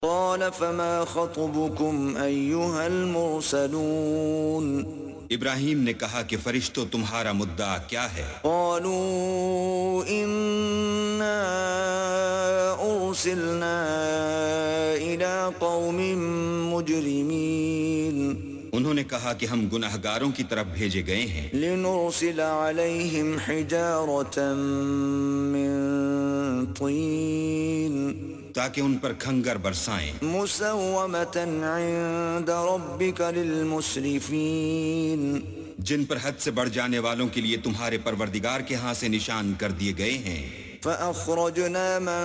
قال فما خطبكم أيها المرسلون ابراہیم نے کہا کہ فرشتوں تمہارا مدعا کیا ہے؟ قالوا إنا أرسلنا إلى قوم مجرمين انہوں نے کہا کہ ہم گناہگاروں کی طرف بھیجے گئے ہیں، لنرسل عليهم حجارة من طين تاکہ ان پر کھنگر برسائیں، مسومة عند ربك للمسرفين جن پر حد سے بڑھ جانے والوں کے لیے تمہارے پروردگار کے ہاں سے نشان کر دیے گئے ہیں۔ فأخرجنا من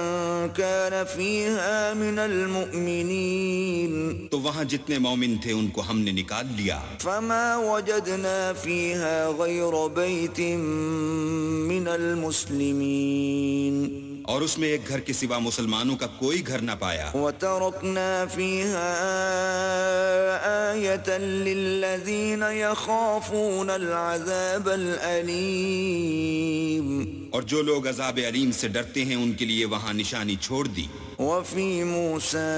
كان فيها من المؤمنين تو وہاں جتنے مومن تھے ان کو ہم نے نکال لیا، فما وجدنا فيها غير بيت من المسلمين اور اس میں ایک گھر کے سوا مسلمانوں کا کوئی گھر نہ پایا، وتركنا فيها آية للذين يخافون العذاب الأليم اور جو لوگ عذاب علیم سے ڈرتے ہیں ان کے لیے وہاں نشانی چھوڑ دی۔ وفي موسى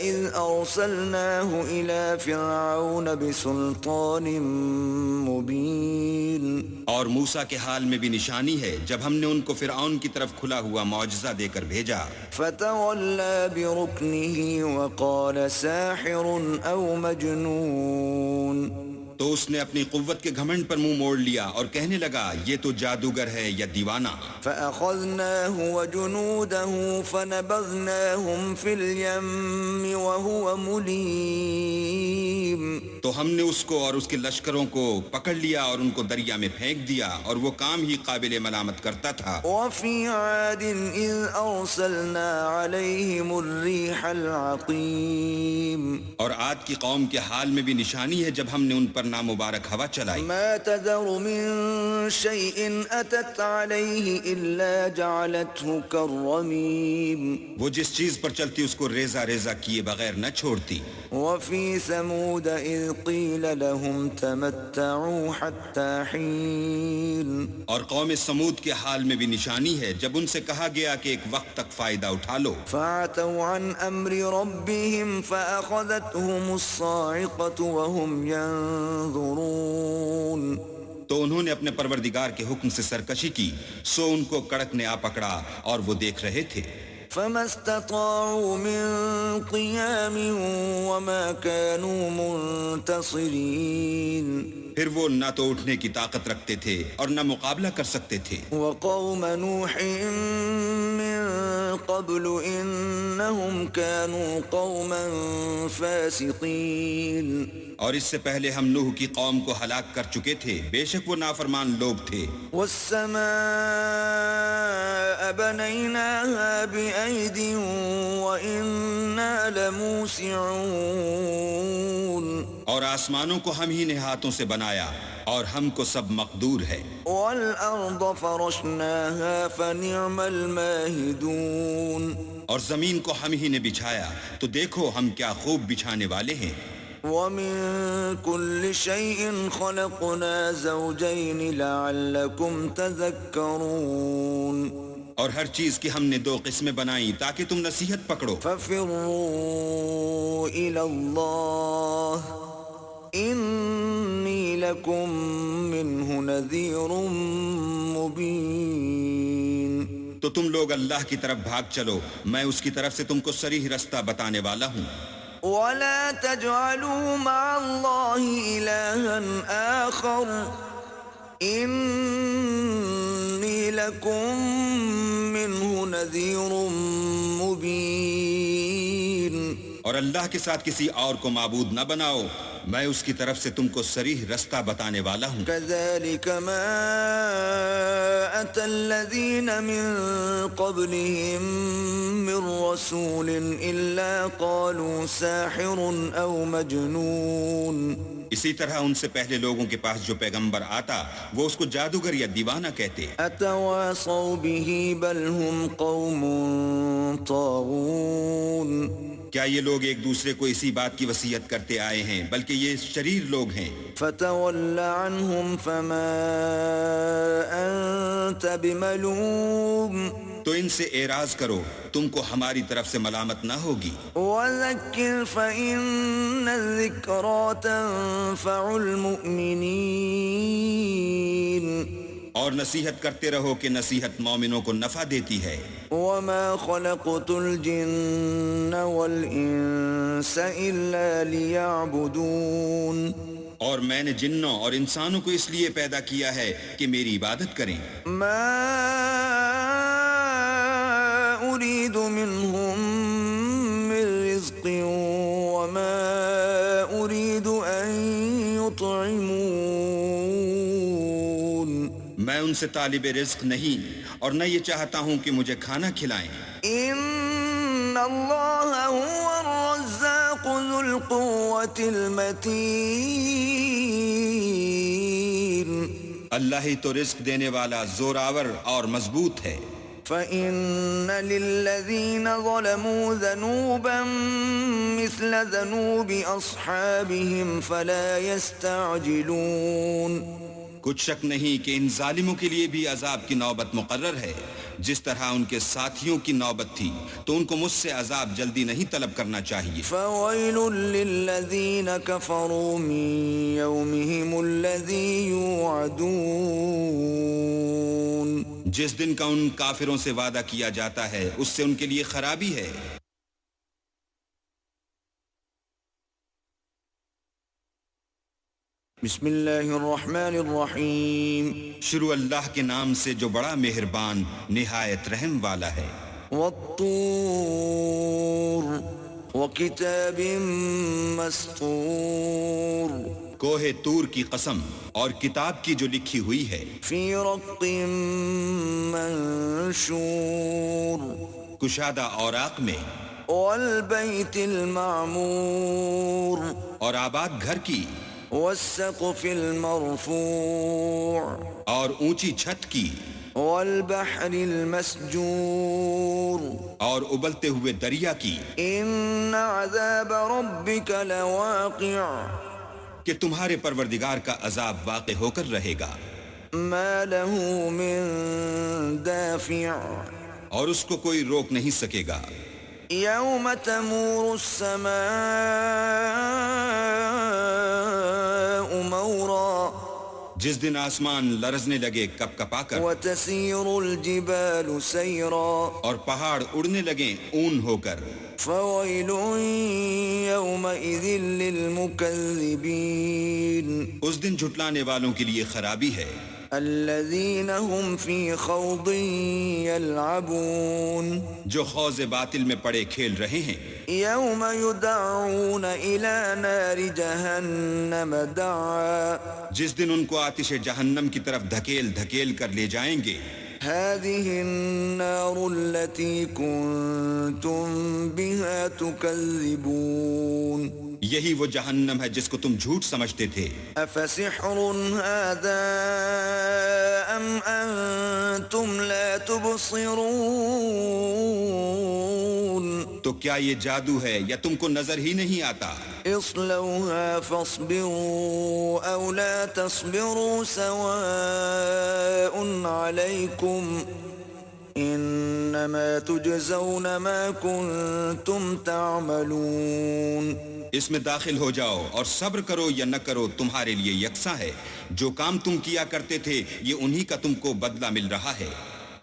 إذ أرسلناه إلى فرعون بسلطان مبين اور موسیٰ کے حال میں بھی نشانی ہے جب ہم نے ان کو فرعون کی طرف کھلا ہوا معجزہ دے کر بھیجا، فتولى بركنه وقال ساحر أو مجنون تو اس نے اپنی قوت کے گھمنڈ پر منہ موڑ لیا اور کہنے لگا یہ تو جادوگر ہے یا دیوانہ۔ فأخذناه وجنوده فنبذناهم في اليم وهو مليم تو ہم نے اس کو اور اس کے لشکروں کو پکڑ لیا اور ان کو دریا میں پھینک دیا اور وہ کام ہی قابل ملامت کرتا تھا۔ وفي عاد إذ أرسلنا عليهم الريح العقيم اور عاد کی قوم کے حال میں بھی نشانی ہے جب ہم نے ان پر نامبارک ہوا چلائی، ما تذر من شيء أتت عليه إلا جعلته كالرميم وہ جس چیز پر چلتی اس کو ریزہ ریزہ کیے بغیر نہ چھوڑتی۔ وفي ثمود إذ قيل لهم تمتعوا حتى حين اور قوم سمود کے حال میں بھی نشانی ہے جب ان سے کہا گیا کہ ایک وقت تک فائدہ اٹھا لو، فعتوا عن أمر ربهم فأخذتهم الصاعقة وهم ينظرون تو انہوں نے اپنے پروردگار کے حکم سے سرکشی کی، سو ان کو کڑک نے آ پکڑا اور وہ دیکھ رہے تھے۔ فما استطاعوا من قيام وما كانوا منتصرين پھر وہ نہ تو اٹھنے کی طاقت رکھتے تھے اور نہ مقابلہ کر سکتے تھے۔ وقوم نوح من قبل إنهم كانوا قوما فاسقين اور اس سے پہلے ہم نوح کی قوم کو ہلاک کر چکے تھے، بے شک وہ نافرمان لوگ تھے۔ والسماء بنيناها بأيد وإنا لموسعون اور آسمانوں کو ہم ہی نے ہاتھوں سے بنایا اور ہم کو سب مقدور ہے۔ والأرض فرشناها فنعم الماهدون اور زمین کو ہم ہی نے بچھایا تو دیکھو ہم کیا خوب بچھانے والے ہیں۔ ومن كل شيء خلقنا زوجين لعلكم تذكرون اور ہر چیز کی ہم نے دو قسمیں بنائیں تاکہ تم نصیحت پکڑو۔ ففروا إلى الله إني لكم منه نذير مبين تو تم لوگ اللہ کی طرف بھاگ چلو، میں اس کی طرف سے تم کو صریح رستہ بتانے والا ہوں۔ ولا تجعلوا مع الله إلها آخر إني لكم منه نذير مبين اور اللہ کے ساتھ کسی اور کو معبود نہ بناؤ، میں اس کی طرف سے تم کو صریح رستہ بتانے والا ہوں۔ كذلك ما أتى الذين من قبلهم من رسول إلا قالوا ساحر أو مجنون اسی طرح ان سے پہلے لوگوں کے پاس جو پیغمبر آتا وہ اس کو جادوگر یا دیوانہ کہتے۔ أتواصوا به بل هم قوم طاغون کیا یہ لوگ ایک دوسرے کو اسی بات کی وصیت کرتے آئے ہیں بلکہ یہ شریر لوگ ہیں۔ فتول عنهم فما أنت بملوم تو ان سے اعراض کرو، تم کو ہماری طرف سے ملامت نہ ہوگی۔ وذكر فإن الذكرى تنفع المؤمنين اور نصیحت کرتے رہو کہ نصیحت مومنوں کو نفع دیتی ہے۔ وما خلقت الجن والإنس إلا ليعبدون اور میں نے جنوں اور انسانوں کو اس لیے پیدا کیا ہے کہ میری عبادت کریں۔ ما أريد منهم من رزق وما أريد أن يطعمون میں ان سے طالب رزق نہیں اور نہ یہ چاہتا ہوں کہ مجھے کھانا کھلائیں۔ إن الله هو الرزاق ذو القوة المتين اللہ ہی تو رزق دینے والا زوراور اور مضبوط ہے۔ فإن للذين ظلموا ذنوبا مثل ذنوب أصحابهم فلا يستعجلون کچھ شک نہیں کہ ان ظالموں کے لیے بھی عذاب کی نوبت مقرر ہے، جس طرح ان کے ساتھیوں کی نوبت تھی، تو ان کو مجھ سے عذاب جلدی نہیں طلب کرنا چاہیے۔ فويل للذين كفروا من يومهم الذي يوعدون جس دن کا ان کافروں سے وعدہ کیا جاتا ہے اس سے ان کے لیے خرابی ہے۔ بسم اللہ الرحمن الرحیم شروع اللہ کے نام سے جو بڑا مہربان نہایت رحم والا ہے۔ والطور وکتاب مسطور کوہ طور کی قسم اور کتاب کی جو لکھی ہوئی ہے، فی رق منشور کشادہ اوراق میں، والبیت المعمور اور آباد گھر کی، والسقف المرفوع اور اونچی چھت کی، والبحر المسجور اور ابلتے ہوئے دریا کی، ان عذاب ربک لواقع کہ تمہارے پروردگار کا عذاب واقع ہو کر رہے گا، ما له من دافع اور اس کو کوئی روک نہیں سکے گا۔ یوم تمور السماء مورا جس دن آسمان لرزنے لگے کپ کپا کر، وتسیر الجبال سیرا اور پہاڑ اڑنے لگیں اون ہو کر، فویل یومئذ للمکذبین اس دن جھٹلانے والوں کے لیے خرابی ہے، الذین هم فی خوض یلعبون جو خوض باطل میں پڑے کھیل رہے ہیں۔ یوم یدعون الی نار جہنم دعا جس دن ان کو آتش جہنم کی طرف دھکیل دھکیل کر لے جائیں گے۔ هذه النار التي كنتم بها تكذبون یہی وہ جہنم ہے جس کو تم جھوٹ سمجھتے تھے۔ افسحر هذا ام انتم لا تبصرون تو کیا یہ جادو ہے یا تم کو نظر ہی نہیں آتا؟ اصلوها فاصبروا او لا تصبروا سواء عليكم انما تجزون ما كنتم تعملون اس میں داخل ہو جاؤ اور صبر کرو یا نہ کرو تمہارے لیے یکساں ہے، جو کام تم کیا کرتے تھے یہ انہی کا تم کو بدلہ مل رہا ہے۔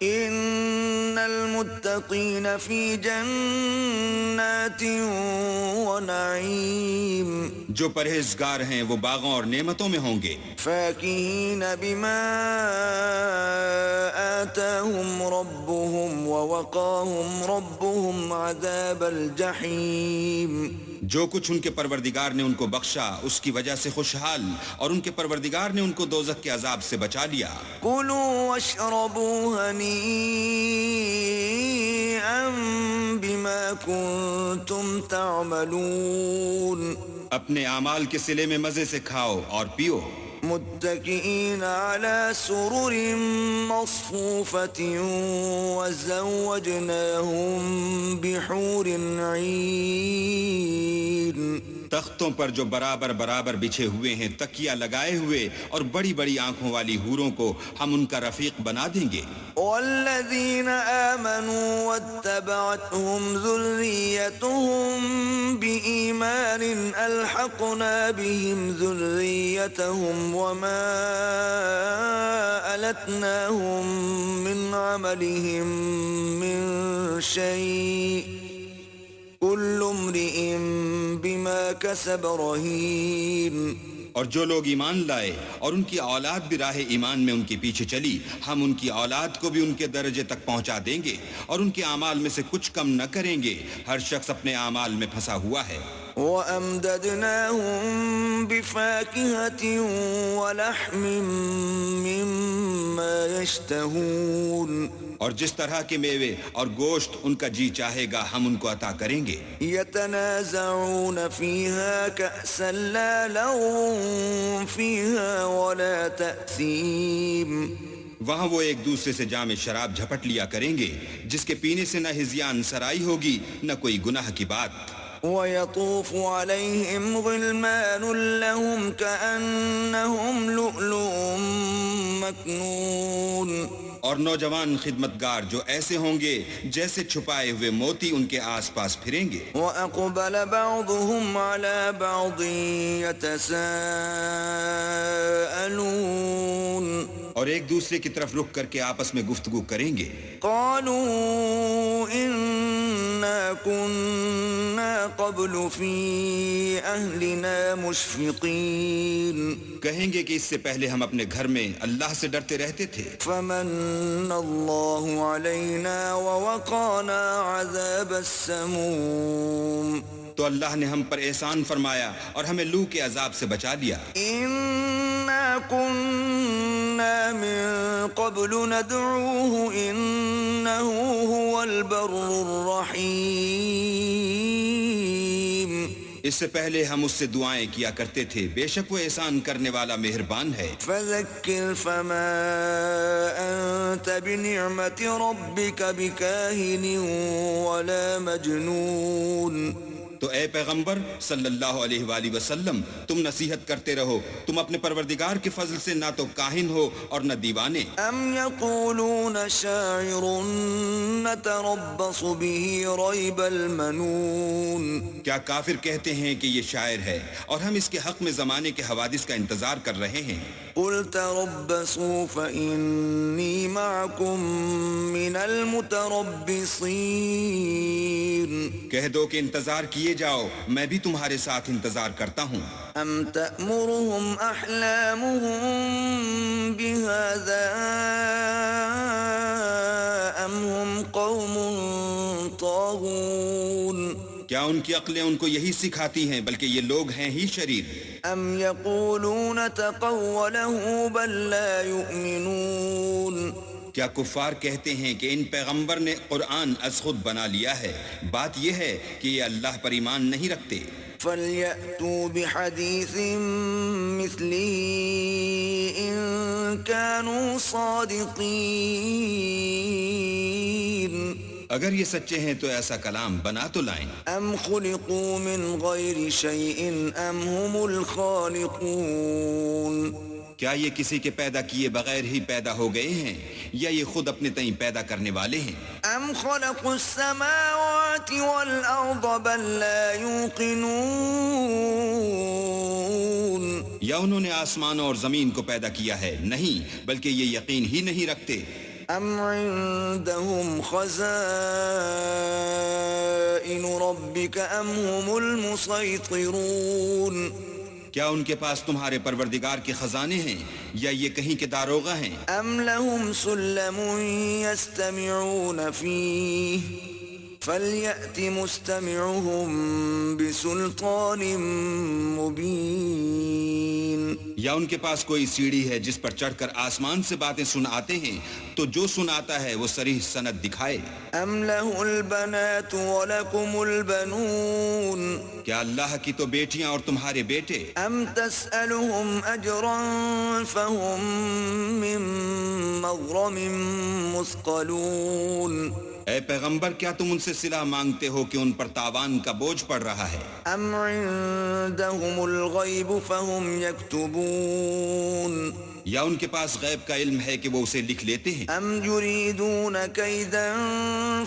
ان المتقین فی جنات ونعیم جو پرہیزگار ہیں وہ باغوں اور نعمتوں میں ہوں گے، فاکہین بما آتاہم ربهم ووقاہم ربهم عذاب الجحیم جو کچھ ان کے پروردگار نے ان کو بخشا اس کی وجہ سے خوشحال، اور ان کے پروردگار نے ان کو دوزخ کے عذاب سے بچا لیا۔ کلوا واشربوا ہنیئا بما کنتم تعملون اپنے اعمال کے صلے میں مزے سے کھاؤ اور پیو، متکئین علی سرر مصفوفۃ وزوجناہم بحور عین تختوں پر جو برابر برابر بچھے ہوئے ہیں تکیہ لگائے ہوئے اور بڑی بڑی آنکھوں والی حوروں کو ہم ان کا رفیق بنا دیں گے. والذین آمنوا واتبعتهم ذریتهم بإیمان الحقنا بهم ذریتهم وما ألتناهم من عملهم من شيء كل امرئ بما كسب رهين. اور جو لوگ ایمان لائے اور ان کی اولاد بھی راہ ایمان میں ان کے پیچھے چلی ہم ان کی اولاد کو بھی ان کے درجے تک پہنچا دیں گے اور ان کے اعمال میں سے کچھ کم نہ کریں گے. ہر شخص اپنے اعمال میں پھنسا ہوا ہے. وَأَمْدَدْنَاهُمْ بِفَاكِهَةٍ وَلَحْمٍ مِّمَّا يَشْتَهُونَ. اور جس طرح کے میوے اور گوشت ان کا جی چاہے گا ہم ان کو عطا کریں گے. يَتَنَازَعُونَ فِيهَا كَأْسًا لَا لَغْوٌ فِيهَا وَلَا تَأْثِيمٌ. وہاں وہ ایک دوسرے سے جام شراب جھپٹ لیا کریں گے جس کے پینے سے نہ ہذیان سرائی ہوگی نہ کوئی گناہ کی بات. وَيَطُوفُ عَلَيْهِمْ غِلْمَانٌ لَهُمْ كَأَنَّهُمْ لُؤْلُؤٌ مَكْنُونٌ. اور نوجوان خدمتگار جو ایسے ہوں گے جیسے چھپائے ہوئے موتی ان کے آس پاس پھریں گے. وَأَقْبَلَ بَعْضُهُمْ عَلَى بَعْضٍ يَتَسَاءَلُونَ. اور ایک دوسرے کی طرف رخ کر کے آپس میں گفتگو کریں گے. قَالُوا إِنَّا كُنَّا قَبْلُ فِي أَهْلِنَا مُشْفِقِينَ. کہیں گے کہ اس سے پہلے ہم اپنے گھر میں اللہ سے ڈرتے رہتے تھے. فَمَنَّ اللَّهُ عَلَيْنَا وَوَقَانَا عَذَابَ السَّمُومِ. تو اللہ نے ہم پر احسان فرمایا اور ہمیں لو کے عذاب سے بچا لیا. إِنَّا كُنَّا مِن قَبْلُ نَدْعُوهُ إِنَّهُ هُوَ الْبَرُّ الرَّحِيمُ. اس سے پہلے ہم اس سے دعائیں کیا کرتے تھے بے شک وہ احسان کرنے والا مہربان ہے. فَذَكِّرْ فَمَا أَنْتَ بِنِعْمَةِ رَبِّكَ بِكَاهِنٍ وَلَا مَجْنُونٍ. تو اے پیغمبر صلی اللہ علیہ وآلہ وسلم تم نصیحت کرتے رہو تم اپنے پروردگار کے فضل سے نہ تو کاہن ہو اور نہ دیوانے. ام یقولون شاعر نتربص به ریب المنون. کیا کافر کہتے ہیں کہ یہ شاعر ہے اور ہم اس کے حق میں زمانے کے حوادث کا انتظار کر رہے ہیں. قل تربصوا فإني معكم من المتربصين. کہہ دو کہ انتظار کیے جاؤ میں بھی تمہارے ساتھ انتظار کرتا ہوں. ام تأمرهم احلامهم بهذا ام هم قوم طاغون. کیا ان کی عقلیں ان کو یہی سکھاتی ہیں بلکہ یہ لوگ ہیں ہی شریر. ام یقولون تقوله بل لا یؤمنون. کیا کفار کہتے ہیں کہ ان پیغمبر نے قرآن از خود بنا لیا ہے بات یہ ہے کہ یہ اللہ پر ایمان نہیں رکھتے. فَلْيَأْتُوا بِحَدِيثٍ مِثْلِهِ إِن كَانُوا صَادِقِينَ. اگر یہ سچے ہیں تو ایسا کلام بنا تو لائیں. ام خلقوا من غیر شیء ام هم الخالقون. کیا یہ کسی کے پیدا کیے بغیر ہی پیدا ہو گئے ہیں یا یہ خود اپنے تئیں پیدا کرنے والے ہیں. ام خلقوا السماوات والارض بل لا يوقنون. یا انہوں نے آسمانوں اور زمین کو پیدا کیا ہے نہیں بلکہ یہ یقین ہی نہیں رکھتے. ام عندهم خزائن ربك ام هم المسيطرون. کیا ان کے پاس تمہارے پروردگار کے خزانے ہیں یا یہ کہیں کے داروغہ ہیں. ام لهم سلم يستمعون فيه فليأت مستمعهم بسلطان مبين. یا ان کے پاس کوئی سیڑھی ہے جس پر چڑھ کر آسمان سے باتیں سن آتے ہیں تو جو سناتا ہے وہ صریح سند دکھائے. ام له البنات ولکم البنون کیا اللہ کی تو بیٹیاں اور تمہارے بیٹے. ام تسألهم اجرا فهم من مغرم مثقلون اے پیغمبر کیا تم ان سے صلہ مانگتے ہو کہ ان پر تاوان کا بوجھ پڑ رہا ہے. ام عندهم الغیب فهم یکتبون یا ان کے پاس غیب کا علم ہے کہ وہ اسے لکھ لیتے ہیں. ام یریدون کیدا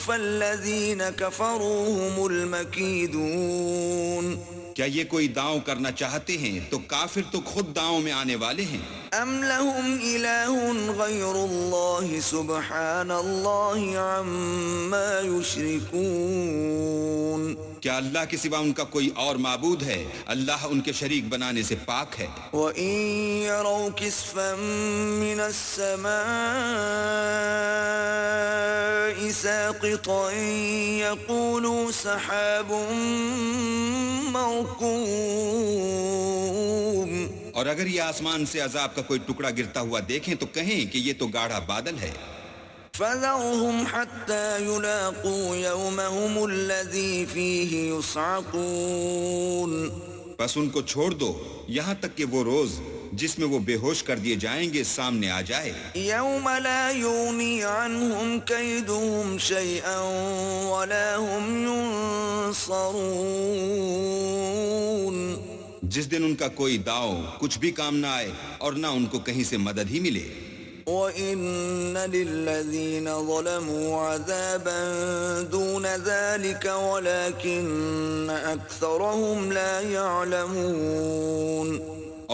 فالذین کفروا هم المکیدون کیا یہ کوئی داؤں کرنا چاہتے ہیں تو کافر تو خود داؤں میں آنے والے ہیں. ام لهم الہ غیر اللہ سبحان اللہ عما یشرکون کیا اللہ کے سوا ان کا کوئی اور معبود ہے؟ اللہ ان کے شریک بنانے سے پاک ہے. وَإِن يَرَوْا كِسْفًا مِّنَ السَّمَاءِ سَاقِطًا يَقُولُوا سَحَابٌ مَّرْكُومٌ اور اگر یہ آسمان سے عذاب کا کوئی ٹکڑا گرتا ہوا دیکھیں تو کہیں کہ یہ تو گاڑھا بادل ہے. فَذَرْهُمْ حَتَّى يُلَاقُوا يَوْمَهُمُ الَّذِي فِيهِ يُصْعَقُونَ بس ان کو چھوڑ دو یہاں تک کہ وہ روز جس میں وہ بے ہوش کر دیے جائیں گے سامنے آ جائے. يَوْمَ لَا يُغْنِي عَنْهُمْ كَيْدُهُمْ شَيْئًا وَلَا هُمْ يُنصَرُونَ جس دن ان کا کوئی داؤ کچھ بھی کام نہ آئے اور نہ ان کو کہیں سے مدد ہی ملے. وَإِنَّ لِلَّذِينَ ظَلَمُوا عَذَابًا دُونَ ذَلِكَ وَلَكِنَّ أَكْثَرَهُمْ لَا يَعْلَمُونَ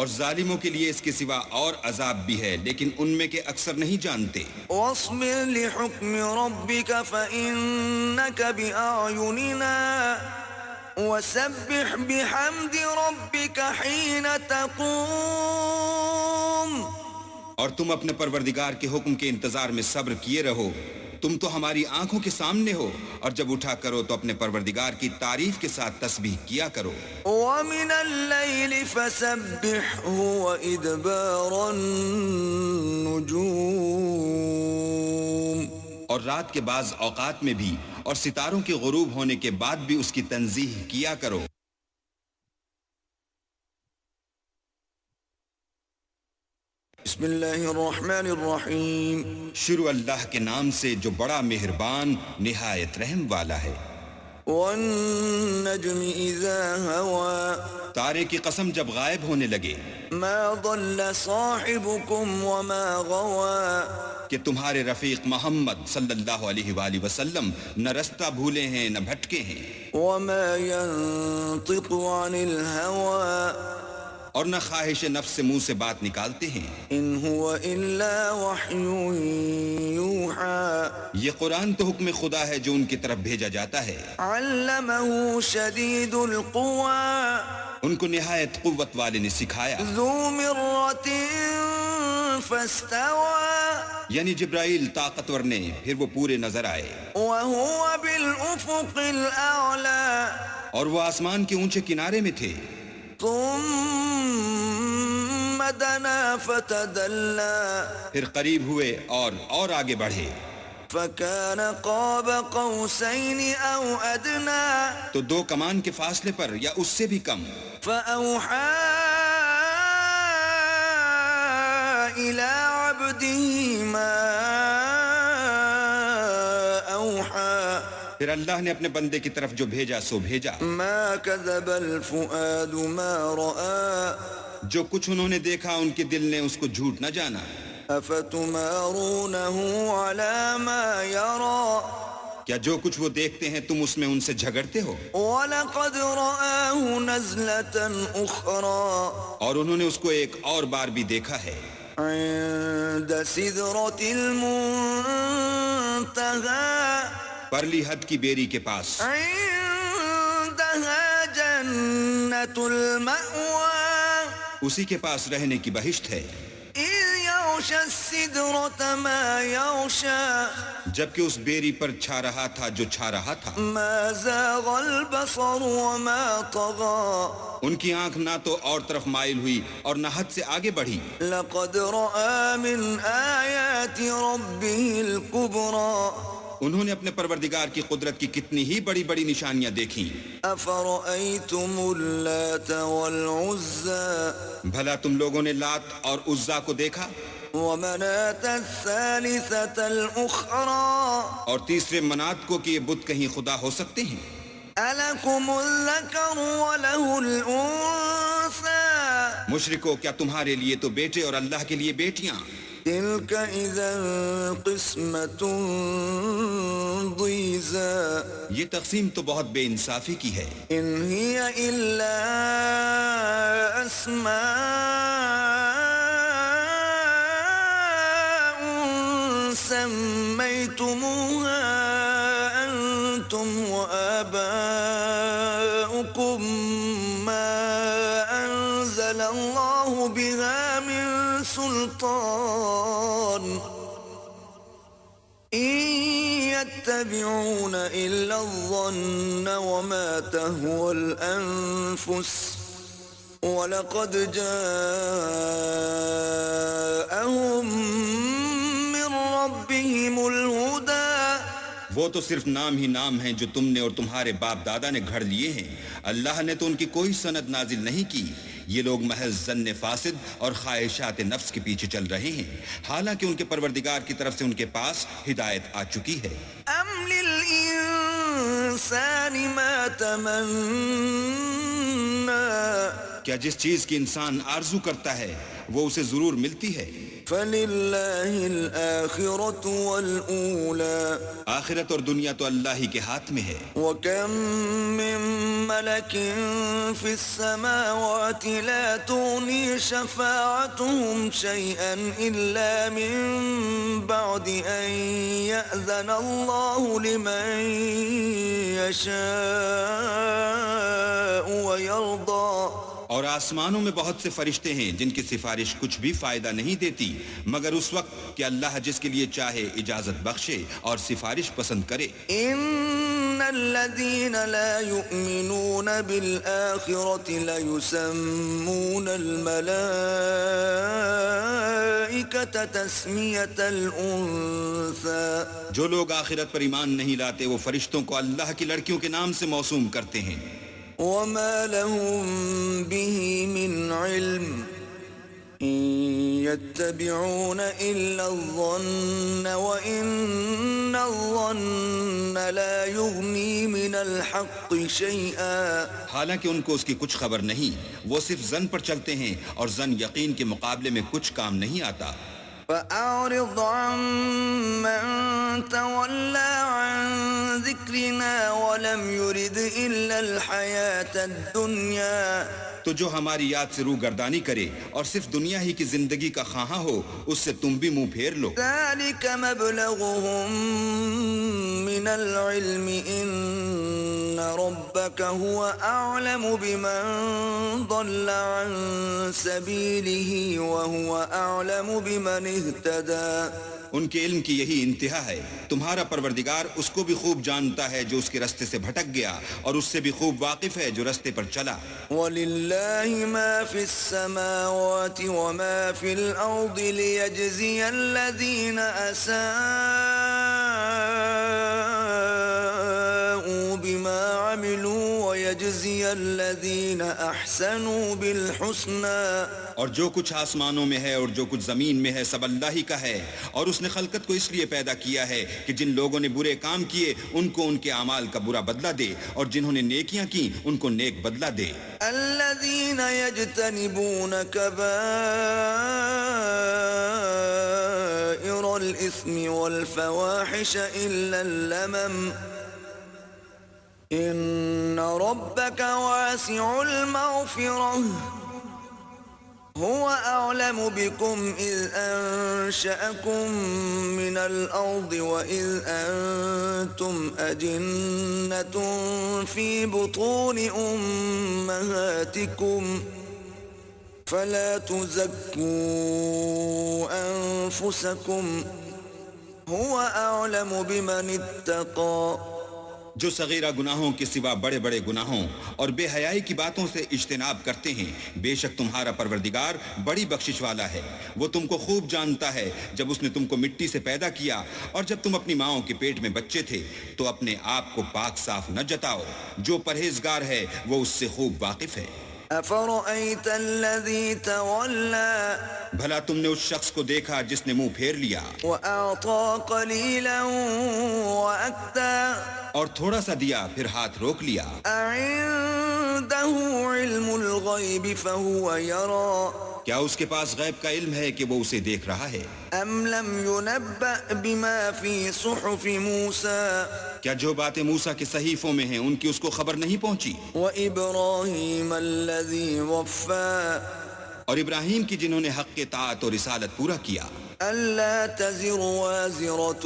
اور ظالموں کے لیے اس کے سوا اور عذاب بھی ہے لیکن ان میں کے اکثر نہیں جانتے. وَاصْبِرْ لِحُكْمِ رَبِّكَ فَإِنَّكَ بِأَعْيُنِنَا وَسَبِّحْ بِحَمْدِ رَبِّكَ حِينَ تَقُومُ اور تم اپنے پروردگار کے حکم کے انتظار میں صبر کیے رہو. تم تو ہماری آنکھوں کے سامنے ہو اور جب اٹھا کرو تو اپنے پروردگار کی تعریف کے ساتھ تسبیح کیا کرو. وَمِنَ اللَّيْلِ فَسَبِّحْهُ وَإِدْبَارَ النُّجُومِ اور رات کے بعض اوقات میں بھی اور ستاروں کے غروب ہونے کے بعد بھی اس کی تنزیہ کیا کرو. بسم اللہ الرحمن الرحیم شروع اللہ کے نام سے جو بڑا مہربان نہایت رحم والا ہے. والنجم اذا ہوا تارے کی قسم جب غائب ہونے لگے. ما ضل صاحبكم وما غوا کہ تمہارے رفیق محمد صلی اللہ علیہ وآلہ وسلم نہ رستہ بھولے ہیں نہ بھٹکے ہیں. وما ينطق عن الهوى اور نہ خواہش نفس سے منہ سے بات نکالتے ہیں. ان هو الا وحی یوحى یہ قرآن تو حکم خدا ہے جو ان کی طرف بھیجا جاتا ہے. علمه شدید القوى ان کو نہایت قوت والے نے سکھایا. ذو مرة فاستوى یعنی جبرائیل طاقتور نے پھر وہ پورے نظر آئے. وهو بالافق الاعلى اور وہ آسمان کے اونچے کنارے میں تھے. ثم دنا فتدلى پھر قریب ہوئے اور آگے بڑھے. فكان قاب قوسين او ادنى تو دو کمان کے فاصلے پر یا اس سے بھی کم. فاوحى الى عبده ما اوحى پھر اللہ نے اپنے بندے کی طرف جو بھیجا سو بھیجا. ما كذب الفؤاد ما رأى جو کچھ انہوں نے دیکھا ان کے دل نے اس کو جھوٹ نہ جانا. افتمارونه على ما يرى کیا جو کچھ وہ دیکھتے ہیں تم اس میں ان سے جھگڑتے ہو. وَلَقَدْ رَآهُ نَزْلَةً أُخْرَى اور انہوں نے اس کو ایک اور بار بھی دیکھا ہے. عند سدرة المنتهى پرلی حد کی بیری کے پاس. عندها جنة المأوى اسی کے پاس رہنے کی بہشت ہے. إذ يغشى يغشى السدرة ما يغشى جبکہ اس بیری پر چھا رہا تھا جو چھا رہا تھا. ما زاغ البصر وما طغى ان کی آنکھ نہ تو اور طرف مائل ہوئی اور نہ حد سے آگے بڑھی. لقد رأى من آيات ربه الكبرى انہوں نے اپنے پروردگار کی قدرت کی کتنی ہی بڑی بڑی نشانیاں دیکھیں. أفرأيتم اللات والعزى بھلا تم لوگوں نے لات اور عزا کو دیکھا ومناة الثالثة الأخرى اور تیسرے منات کو کہ یہ بت کہیں خدا ہو سکتے ہیں. ألكم الذكر وله الأنثى مشرکو کیا تمہارے لیے تو بیٹے اور اللہ کے لیے بیٹیاں؟ تلك إذا قسمة ضيزى یہ تقسیم تو بہت بے انصافی کی ہے. إن هي إلا أسماء سميتموها أنتم وآباؤكم ما أنزل الله بها من سلطان إن يتبعون إلا الظن وما تهوى الأنفس وَلَقَدْ جَاءَهُمْ مِنْ رَبِّهِمُ الْهُدَى وہ تو صرف نام ہی نام ہیں جو تم نے اور تمہارے باپ دادا نے گھڑ لیے ہیں. اللہ نے تو ان کی کوئی سند نازل نہیں کی. یہ لوگ محض ظن فاسد اور خواہشات نفس کے پیچھے چل رہے ہیں، حالانکہ ان کے پروردگار کی طرف سے ان کے پاس ہدایت آ چکی ہے. أَمْ لِلْإِنسَانِ مَا تَمَنَّى کیا جس چیز کی انسان آرزو کرتا ہے وہ اسے ضرور ملتی ہے. فَلِلَّهِ الْآخِرَةُ وَالْأُولَى آخرت اور دنیا تو اللہ ہی کے ہاتھ میں ہے. وَكَمْ مِن مَلَكٍ فِي السَّمَاوَاتِ لَا تُغْنِي شَفَاعَتُهُمْ شَيْئًا إِلَّا مِن بَعْدِ أَن يَأْذَنَ اللَّهُ لِمَن يَشَاءُ وَيَرْضَى اور آسمانوں میں بہت سے فرشتے ہیں جن کی سفارش کچھ بھی فائدہ نہیں دیتی مگر اس وقت کہ اللہ جس کے لیے چاہے اجازت بخشے اور سفارش پسند کرے. ان الذين لا يؤمنون بالآخرة ليسمون الملائكة تسمية الأنثى جو لوگ آخرت پر ایمان نہیں لاتے وہ فرشتوں کو اللہ کی لڑکیوں کے نام سے موسوم کرتے ہیں. وما لهم به من علم إن يتبعون إلا الظن وإن الظن لا يغني من الحق شيئا حالانکہ ان کو اس کی کچھ خبر نہیں، وہ صرف ظن پر چلتے ہیں اور ظن یقین کے مقابلے میں کچھ کام نہیں آتا. فأعرض عمن تولى عن ذكرنا ولم يرد إلا الحياة الدنيا تو جو ہماری یاد سے روگردانی کرے اور صرف دنیا ہی کی زندگی کا خواہاں ہو اس سے تم بھی منہ پھیر لو. ذلك مبلغهم من العلم إن ربك هو أعلم بمن ضل عن سبيله وهو أعلم بمن اهتدى. ان کے علم کی یہی انتہا ہے. تمہارا پروردگار اس کو بھی خوب جانتا ہے جو اس کے رستے سے بھٹک گیا اور اس سے بھی خوب واقف ہے جو رستے پر چلا. وَلِلَّهِ مَا فِي السَّمَاوَاتِ وَمَا فِي الْأَرْضِ لِيَجْزِيَ الَّذِينَ أَسَاءُوا بِمَا عَمِلُوا وَيَجْزِيَ الَّذِينَ أَحْسَنُوا بِالْحُسْنَى. اور جو کچھ آسمانوں میں ہے اور جو کچھ زمین میں ہے سب اللہ ہی کا ہے، اور اس نے خلقت کو اس لیے پیدا کیا ہے کہ جن لوگوں نے برے کام کیے ان کو ان کے اعمال کا برا بدلہ دے اور جنہوں نے نیکیاں کی ان کو نیک بدلہ دے. الذين يجتنبون كبائر الإثم والفواحش إلا اللمم إن ربك واسع المغفرة هو أعلم بكم إذ أنشأكم من الأرض وإذ أنتم أجنة في بطون أمهاتكم فلا تزكوا أنفسكم هو أعلم بمن اتقى جو صغیرہ گناہوں کے سوا بڑے بڑے گناہوں اور بے حیائی کی باتوں سے اجتناب کرتے ہیں، بے شک تمہارا پروردگار بڑی بخشش والا ہے۔ وہ تم کو خوب جانتا ہے جب اس نے تم کو مٹی سے پیدا کیا اور جب تم اپنی ماؤں کے پیٹ میں بچے تھے تو اپنے آپ کو پاک صاف نہ جتاؤ، جو پرہیزگار ہے وہ اس سے خوب واقف ہے۔ أفرأيت الذي تولى بھلا تم نے اس شخص کو دیکھا جس نے منہ پھیر لیا وأعطى قليلا وأكدى اور تھوڑا سا دیا پھر ہاتھ روک لیا؟ أعنده علم الغيب فهو يرى کیا اس کے پاس غیب کا علم ہے کہ وہ اسے دیکھ رہا ہے؟ أم لم ينبأ بما في صحف موسى کیا جو باتیں موسیٰ کے صحیفوں میں ہیں ان کی اس کو خبر نہیں پہنچی؟ وإبراهيم الذي وفى اور ابراہیم کی جنہوں نے حق اطاعت اور رسالت پورا کیا۔ ألا تزر وازرة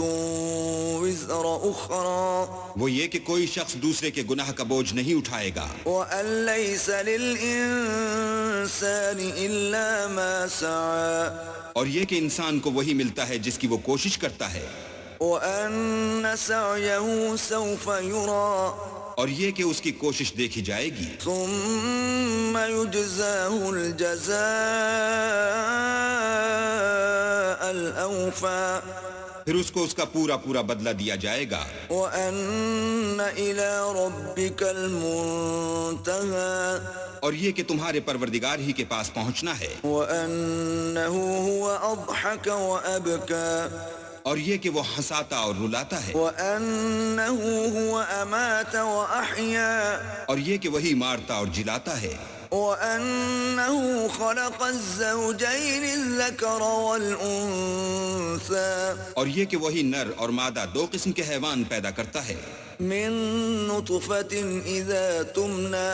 وزر أخرى وہ یہ کہ کوئی شخص دوسرے کے گناہ کا بوجھ نہیں اٹھائے گا، وأن ليس للإنسان إلا ما سعى اور یہ کہ انسان کو وہی ملتا ہے جس کی وہ کوشش کرتا ہے، وأن سعيه سوف يرى اور یہ کہ اس کی کوشش دیکھی جائے گی، ثم يجزاه الجزاء الأوفى پھر اس کو اس کا پورا پورا بدلہ دیا جائے گا، وأن إلى ربك المنتهى اور یہ کہ تمہارے پروردگار ہی کے پاس پہنچنا ہے، وأنه هو أضحك وأبكى اور یہ کہ وہ ہنساتا اور رلاتا ہے، وأنه هو أمات وأحيا اور یہ کہ وہی مارتا اور جلاتا ہے، وأنه خلق الزوجين الذكر والأنثى اور یہ کہ وہی نر اور مادہ دو قسم کے حیوان پیدا کرتا ہے، من نطفة إذا تمنى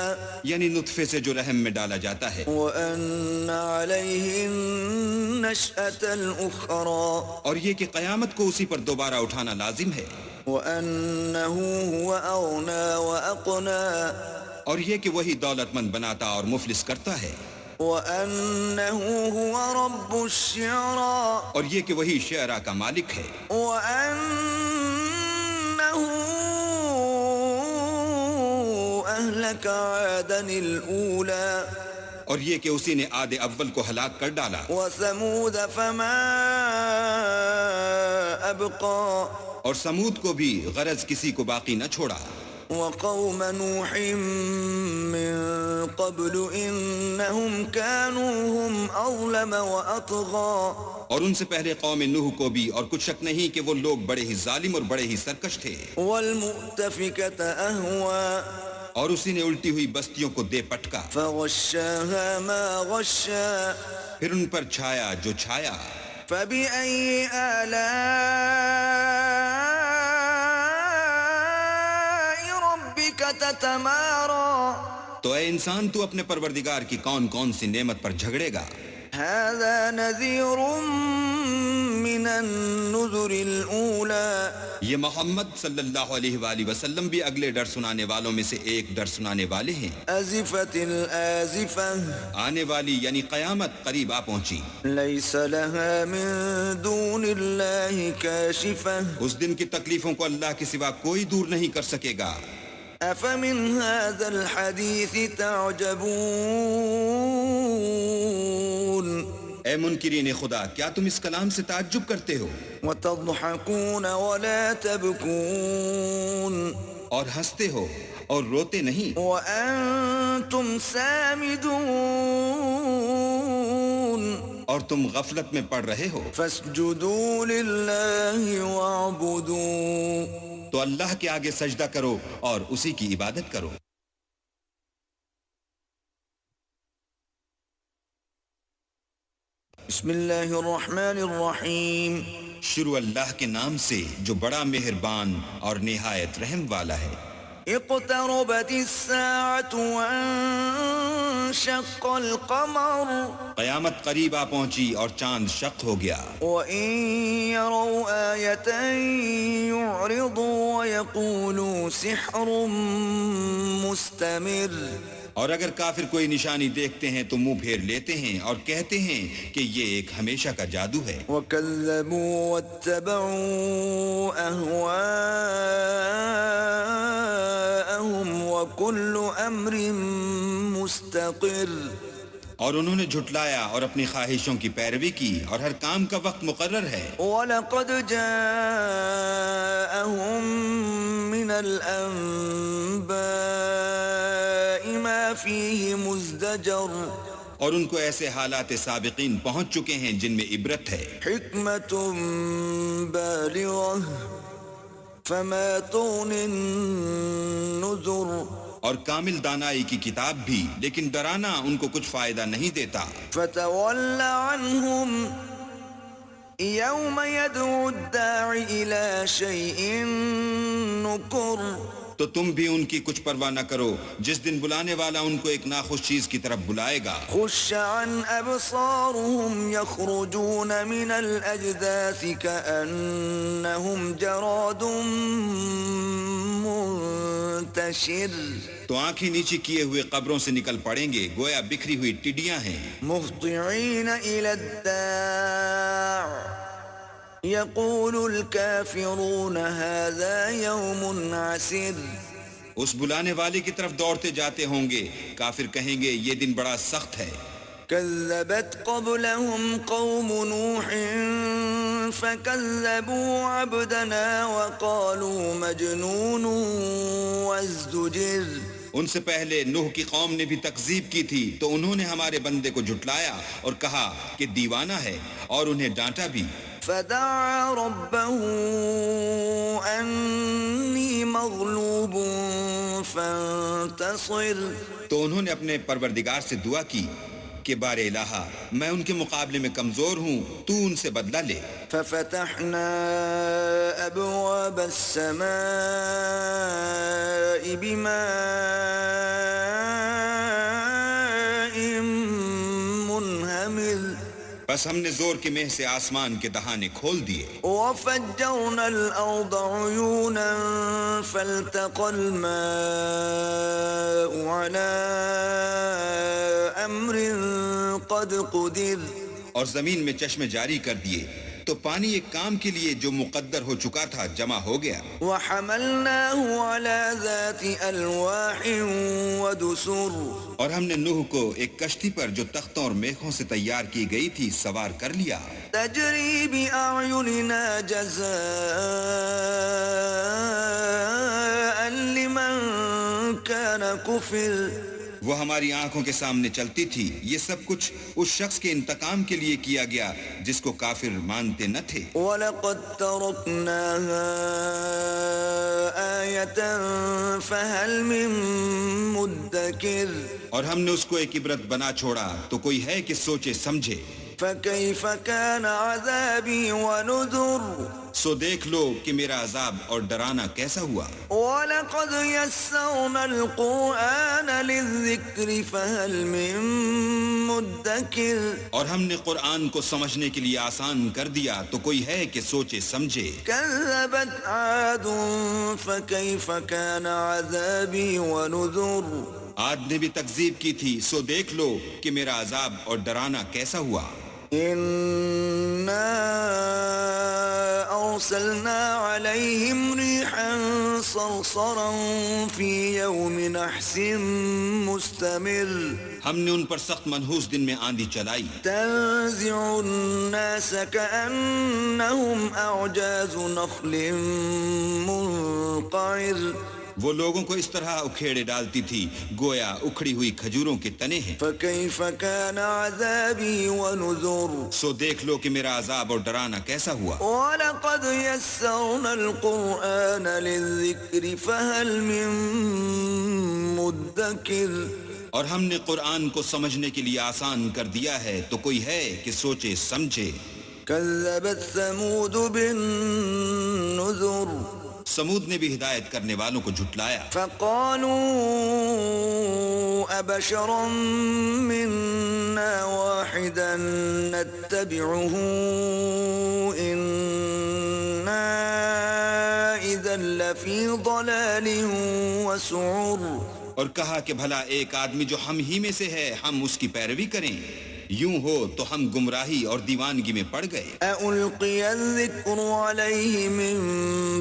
یعنی نطفے سے جو رحم میں ڈالا جاتا ہے، وأن عليه النشأة الأخرى اور یہ کہ قیامت کو اسی پر دوبارہ اٹھانا لازم ہے، وأنه هو أغنى وأقنى اور یہ کہ وہی دولت مند بناتا اور مفلس کرتا ہے، وأنه هو رب الشعرى اور یہ کہ وہی شعرا کا مالک ہے، وأنه أهلك عادا الأولى اور یہ کہ اسی نے عاد اول کو ہلاک کر ڈالا، وثمود فما أبقى اور سمود کو بھی غرض کسی کو باقی نہ چھوڑا، وقوم نوح من قبل إنهم كانوا هم أظلم وأطغى اور ان سے پہلے قوم نوح کو بھی، اور کچھ شک نہیں کہ وہ لوگ بڑے ہی ظالم اور بڑے ہی سرکش تھے، والمؤتفكة أهوى اور اسی نے الٹی ہوئی بستیوں کو دے پٹکا، فغشاها ما غشا پھر ان پر چھایا جو چھایا، فبأي آلاء ربك تتمارى تو اے انسان تو اپنے پروردگار کی کون کون سی نعمت پر جھگڑے گا؟ هذا نذير من النذر الأولى یہ محمد صلی اللہ علیہ وآلہ وسلم بھی اگلے ڈر سنانے والوں میں سے ایک ڈر سنانے والے ہیں۔ أزفت الآزفة آنے والی یعنی قیامت قریب آ پہنچی، ليس لها من دون الله كاشفة اس دن کی تکلیفوں کو اللہ کے سوا کوئی دور نہیں کر سکے گا۔ أفمن هذا الحديث تعجبون اے منکرین خدا، کیا تم اس کلام سے تعجب کرتے ہو وتضحكون ولا تبكون اور ہنستے ہو اور روتے نہیں، وأنتم سامدون اور تم غفلت میں پڑ رہے ہو؟ فاسجدوا لله واعبدوا تو اللہ کے آگے سجدہ کرو اور اسی کی عبادت کرو۔ بسم اللہ الرحمن الرحیم شروع اللہ کے نام سے جو بڑا مہربان اور نہایت رحم والا ہے۔ اقتربت الساعة وانشق القمر قیامت قریب آ پہنچی اور چاند شق ہو گیا، وإن يروا آية يعرضوا ويقولوا سحر مستمر اور اگر کافر کوئی نشانی دیکھتے ہیں تو منہ پھیر لیتے ہیں اور کہتے ہیں کہ یہ ایک ہمیشہ کا جادو ہے. وَكَذَّبُوا وَاتَّبَعُوا أَهْوَاءَهُمْ وَكُلُّ أَمْرٍ مُسْتَقِرٌ. اور انہوں نے جھٹلایا اور اپنی خواہشوں کی پیروی کی اور ہر کام کا وقت مقرر ہے. وَلَقَدْ جَاءَهُم مِّنَ الْأَنبَاءِ مَا فِيهِ مُزْدَجَرٌ. اور ان کو ایسے حالات سابقین پہنچ چکے ہیں جن میں عبرت ہے. حِكْمَةٌ بَالِغَةٌ فَمَا تُغْنِ النُّذُرُ. اور کامل دانائی کی کتاب بھی، لیکن ڈرانا ان کو کچھ فائدہ نہیں دیتا. فَتَوَلَّ عَنْهُمْ يَوْمَ يَدْعُ الدَّاعِ إِلَى شَيْءٍ نُكُرٍ. تو تم بھی ان کی کچھ پرواہ نہ کرو جس دن بلانے والا ان کو ایک ناخوش چیز کی طرف بلائے گا. خُشَّ عَنْ أَبْصَارُهُمْ يَخْرُجُونَ مِنَ الْأَجْدَاثِ كَأَنَّهُمْ جَرَادٌ منتشر. تو آنکھیں نیچی کیے ہوئے قبروں سے نکل پڑیں گے گویا بکھری ہوئی ٹڈیاں ہیں. مُهْطِعِينَ إِلَى الدَّاعِ يَقُولُ الْكَافِرُونَ هَذَا يَوْمٌ عَسِرٌ. اس بلانے والے کی طرف دوڑتے جاتے ہوں گے، کافر کہیں گے یہ دن بڑا سخت ہے. كذبت قبلهم قوم نوح فكذبوا عبدنا وقالوا مجنون وازدجر. ان سے پہلے نوح کی قوم نے بھی تکذیب کی تھی تو انہوں نے ہمارے بندے کو جھٹلایا اور کہا کہ دیوانہ ہے، اور انہیں ڈانٹا بھی. فدعا ربه أني مغلوب فانتصر. تو انہوں نے اپنے پروردگار سے دعا کی کہ بار الہا میں ان کے مقابلے میں کمزور ہوں، تو ان سے بدلہ لے. ففتحنا أبواب السماء بماء منهمر. بس ہم نے زور کے مہ سے آسمان کے دہانے کھول دیے. وفجرنا الأرض عيونا فالتقى الماء على أمر قد قدر. اور زمین میں چشمے جاری کر دیے تو پانی ایک کام کے لیے جو مقدر ہو چکا تھا جمع ہو گیا. وحملناه على ذات ألواح ودسر. اور ہم نے نوح کو ایک کشتی پر جو تختوں اور میخوں سے تیار کی گئی تھی سوار کر لیا. تجری بأعيننا جزاء لمن كان كفر. وہ ہماری آنکھوں کے سامنے چلتی تھی. یہ سب کچھ اس شخص کے انتقام کے لیے کیا گیا جس کو کافر مانتے نہ تھے. وَلَقَدْ تَرَكْنَاهَا آيَةً فَهَلْ مِن مُدَّكِرٍ. اور ہم نے اس کو ایک عبرت بنا چھوڑا تو کوئی ہے کہ سوچے سمجھے. فَكَيْفَ كَانَ عَذَابِي وَنُذُرِ. سو دیکھ لو کہ میرا عذاب اور ڈرانا کیسا ہوا. وَلَقَدْ يَسَّرْنَا الْقُرْآنَ لِلذِّكْرِ فَهَلْ مِن مُدَّكِرٍ. اور ہم نے قرآن کو سمجھنے کے لیے آسان کر دیا تو کوئی ہے کہ سوچے سمجھے. كَذَّبَتْ عَادٌ فَكَيْفَ كَانَ عَذَابِي وَنُذُرِ. عاد نے بھی تکذیب کی تھی سو دیکھ لو کہ میرا عذاب اور ڈرانا کیسا ہوا. إِنَّا أَرْسَلْنَا عَلَيْهِمْ رِيحًا صَرْصَرًا فِي يَوْمِ نَحْسٍ مُسْتَمِرٍ. ہم نے ان پر سخت منحوس دن میں آندھی چلائی. تَنزِعُ النَّاسَ كَأَنَّهُمْ أَعْجَازُ نَخْلٍ مُنقَعِرٍ. وہ لوگوں کو اس طرح اکھیڑے ڈالتی تھی گویا اکھڑی ہوئی کھجوروں کے تنے ہیں. فَكَيْفَ كَانَ عَذَابِي وَنُذُرِ. سو دیکھ لو کہ میرا عذاب اور ڈرانا کیسا ہوا. وَلَقَدْ يَسَّرْنَا الْقُرْآنَ لِلذِّكْرِ فَهَلْ مِن مُدَّكِرٍ. اور ہم نے قرآن کو سمجھنے کے لیے آسان کر دیا ہے تو کوئی ہے کہ سوچے سمجھے. كَذَّبَتْ ثَمُودُ بِالنُّذُرِ. سمود نے بھی ہدایت کرنے والوں کو جھٹلایا. فَقَالُوا أَبَشَرًا مِنَّا وَاحِدًا نَتَّبِعُهُ إِنَّا إِذًا لَفِي ضَلَالٍ وَسُعُرٍ. اور کہا کہ بھلا ایک آدمی جو ہم ہی میں سے ہے ہم اس کی پیروی کریں؟ یوں ہو تو ہم گمراہی اور دیوانگی میں پڑ گئے۔ أَأُلْقِيَ الذِّكْرُ عَلَيْهِ مِن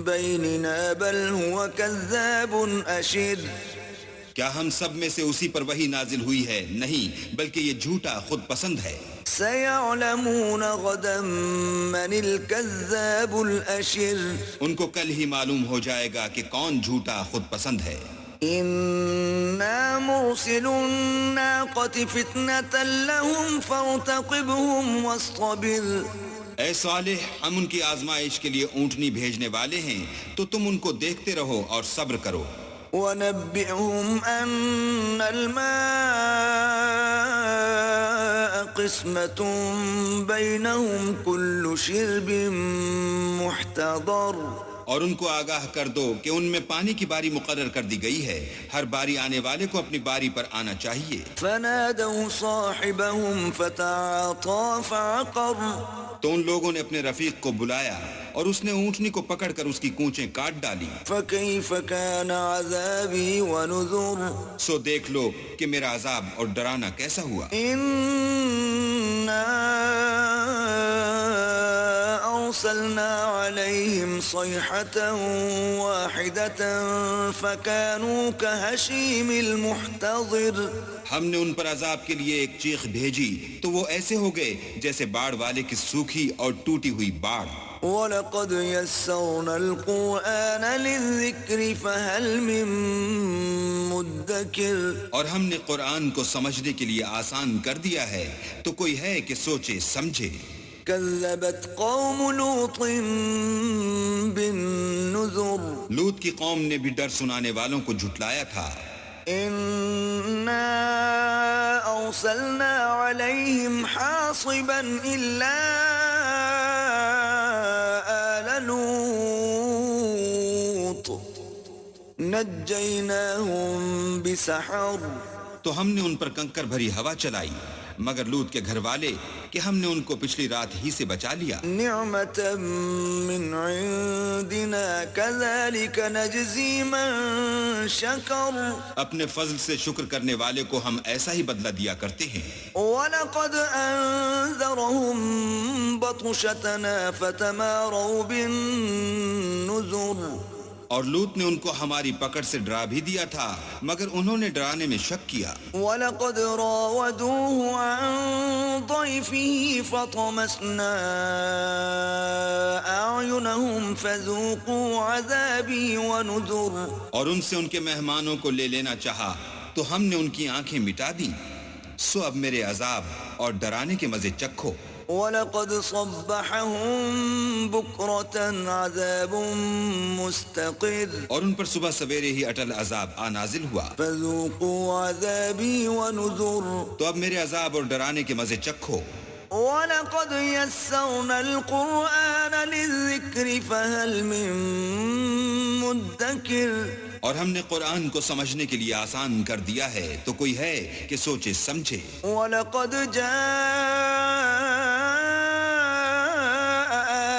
بَيْنِنَا بَلْ هُوَ كَذَّابٌ أَشِرٌ کیا ہم سب میں سے اسی پر وحی نازل ہوئی ہے؟ نہیں، بلکہ یہ جھوٹا خود پسند ہے۔ سَيَعْلَمُونَ غَدًا مَّنِ الْكَذَّابُ الْأَشِرُ ان کو کل ہی معلوم ہو جائے گا کہ کون جھوٹا خود پسند ہے۔ إِنَّا مُرْسِلُو النَّاقَةِ فِتْنَةً لَّهُمْ فَارْتَقِبْهُمْ وَاصْطَبِرْ اے صالح، ہم ان کی آزمائش کے لیے اونٹنی بھیجنے والے ہیں، تو تم ان کو دیکھتے رہو اور صبر کرو۔ وَنَبِّئْهُمْ أَنَّ الْمَاءَ قِسْمَةٌ بَيْنَهُمْ كُلُّ شِرْبٍ مُحْتَضَرٌ اور ان کو آگاہ کر دو کہ ان میں پانی کی باری مقرر کر دی گئی ہے، ہر باری آنے والے کو اپنی باری پر آنا چاہیے۔ فَنَادَوْا صَاحِبَهُمْ فَتَعَاطَىٰ فَعَقَرَ تو ان لوگوں نے اپنے رفیق کو بلایا اور اس نے اونٹنی کو پکڑ کر اس کی کونچیں کاٹ ڈالی۔ فَكَيْفَ كَانَ عَذَابِي وَنُذُرِ سو دیکھ لو کہ میرا عذاب اور ڈرانا کیسا ہوا۔ إِنَّا أَرْسَلْنَا عَلَيْهِمْ صَيْحَةً وَاحِدَةً فَكَانُوا كَهَشِيمِ الْمُحْتَظِرِ ہم نے ان پر عذاب کے لیے ایک چیخ بھیجی تو وہ ایسے ہو گئے جیسے باڑ والے کی سوکھی اور ٹوٹی ہوئی باڑ۔ وَلَقَدْ يَسَّرْنَا الْقُرْآنَ لِلذِّكْرِ فَهَلْ مِن مُدَّكِرٍ اور ہم نے قرآن کو سمجھنے کے لیے آسان کر دیا ہے، تو کوئی ہے کہ سوچے سمجھے۔ كَذَّبَتْ قَوْمُ لُوطٍ بِالنُّذُرِ لوط کی قوم نے بھی ڈر سنانے والوں کو جھٹلایا تھا۔ إِنَّا أَرْسَلْنَا عَلَيْهِمْ حَاصِبًا إِلَّا آلَ لُوطٍ نَجَّيْنَاهُمْ بِسَحَرٍ تو ہم نے ان پر کنکر بھری ہوا چلائی، مگر لوط کے گھر والے کہ ہم نے ان کو پچھلی رات ہی سے بچا لیا۔ نِعْمَةً مِّنْ عِندِنَا كَذَلِكَ نَجْزِي مَن شَكَرَ اپنے فضل سے شکر کرنے والے کو ہم ایسا ہی بدلہ دیا کرتے ہیں۔ وَلَقَدْ أَنذَرَهُم بَطْشَتَنَا فَتَمَارَوْا بِالنُّذُرِ اور لوط نے ان کو ہماری پکڑ سے ڈرا بھی دیا تھا، مگر انہوں نے ڈرانے میں شک کیا۔ وَلَقَدْ رَاوَدُوهُ عَن ضَيْفِهِ فَطَمَسْنَا أَعْيُنَهُمْ فَذُوقُوا عَذَابِي وَنُذُرِ اور ان سے ان کے مہمانوں کو لے لینا چاہا تو ہم نے ان کی آنکھیں مٹا دیں، سو اب میرے عذاب اور ڈرانے کے مزے چکھو۔ وَلَقَدْ صَبَّحَهُم بُكْرَةً عَذَابٌ مُسْتَقِرٌ اور ان پر صبح سویرے ہی اٹل عذاب آ نازل ہوا، فَذُوقُوا عَذَابِي وَنُذُرِ تو اب میرے عذاب اور ڈرانے کے مزے چکھو۔ وَلَقَدْ يَسَّرْنَا الْقُرْآنَ لِلذِّكْرِ فَهَلْ مِن مُدَّكِرٍ اور ہم نے قرآن کو سمجھنے کے لیے آسان کر دیا ہے، تو کوئی ہے کہ سوچے سمجھے۔ وَلَقَدْ جَاءَ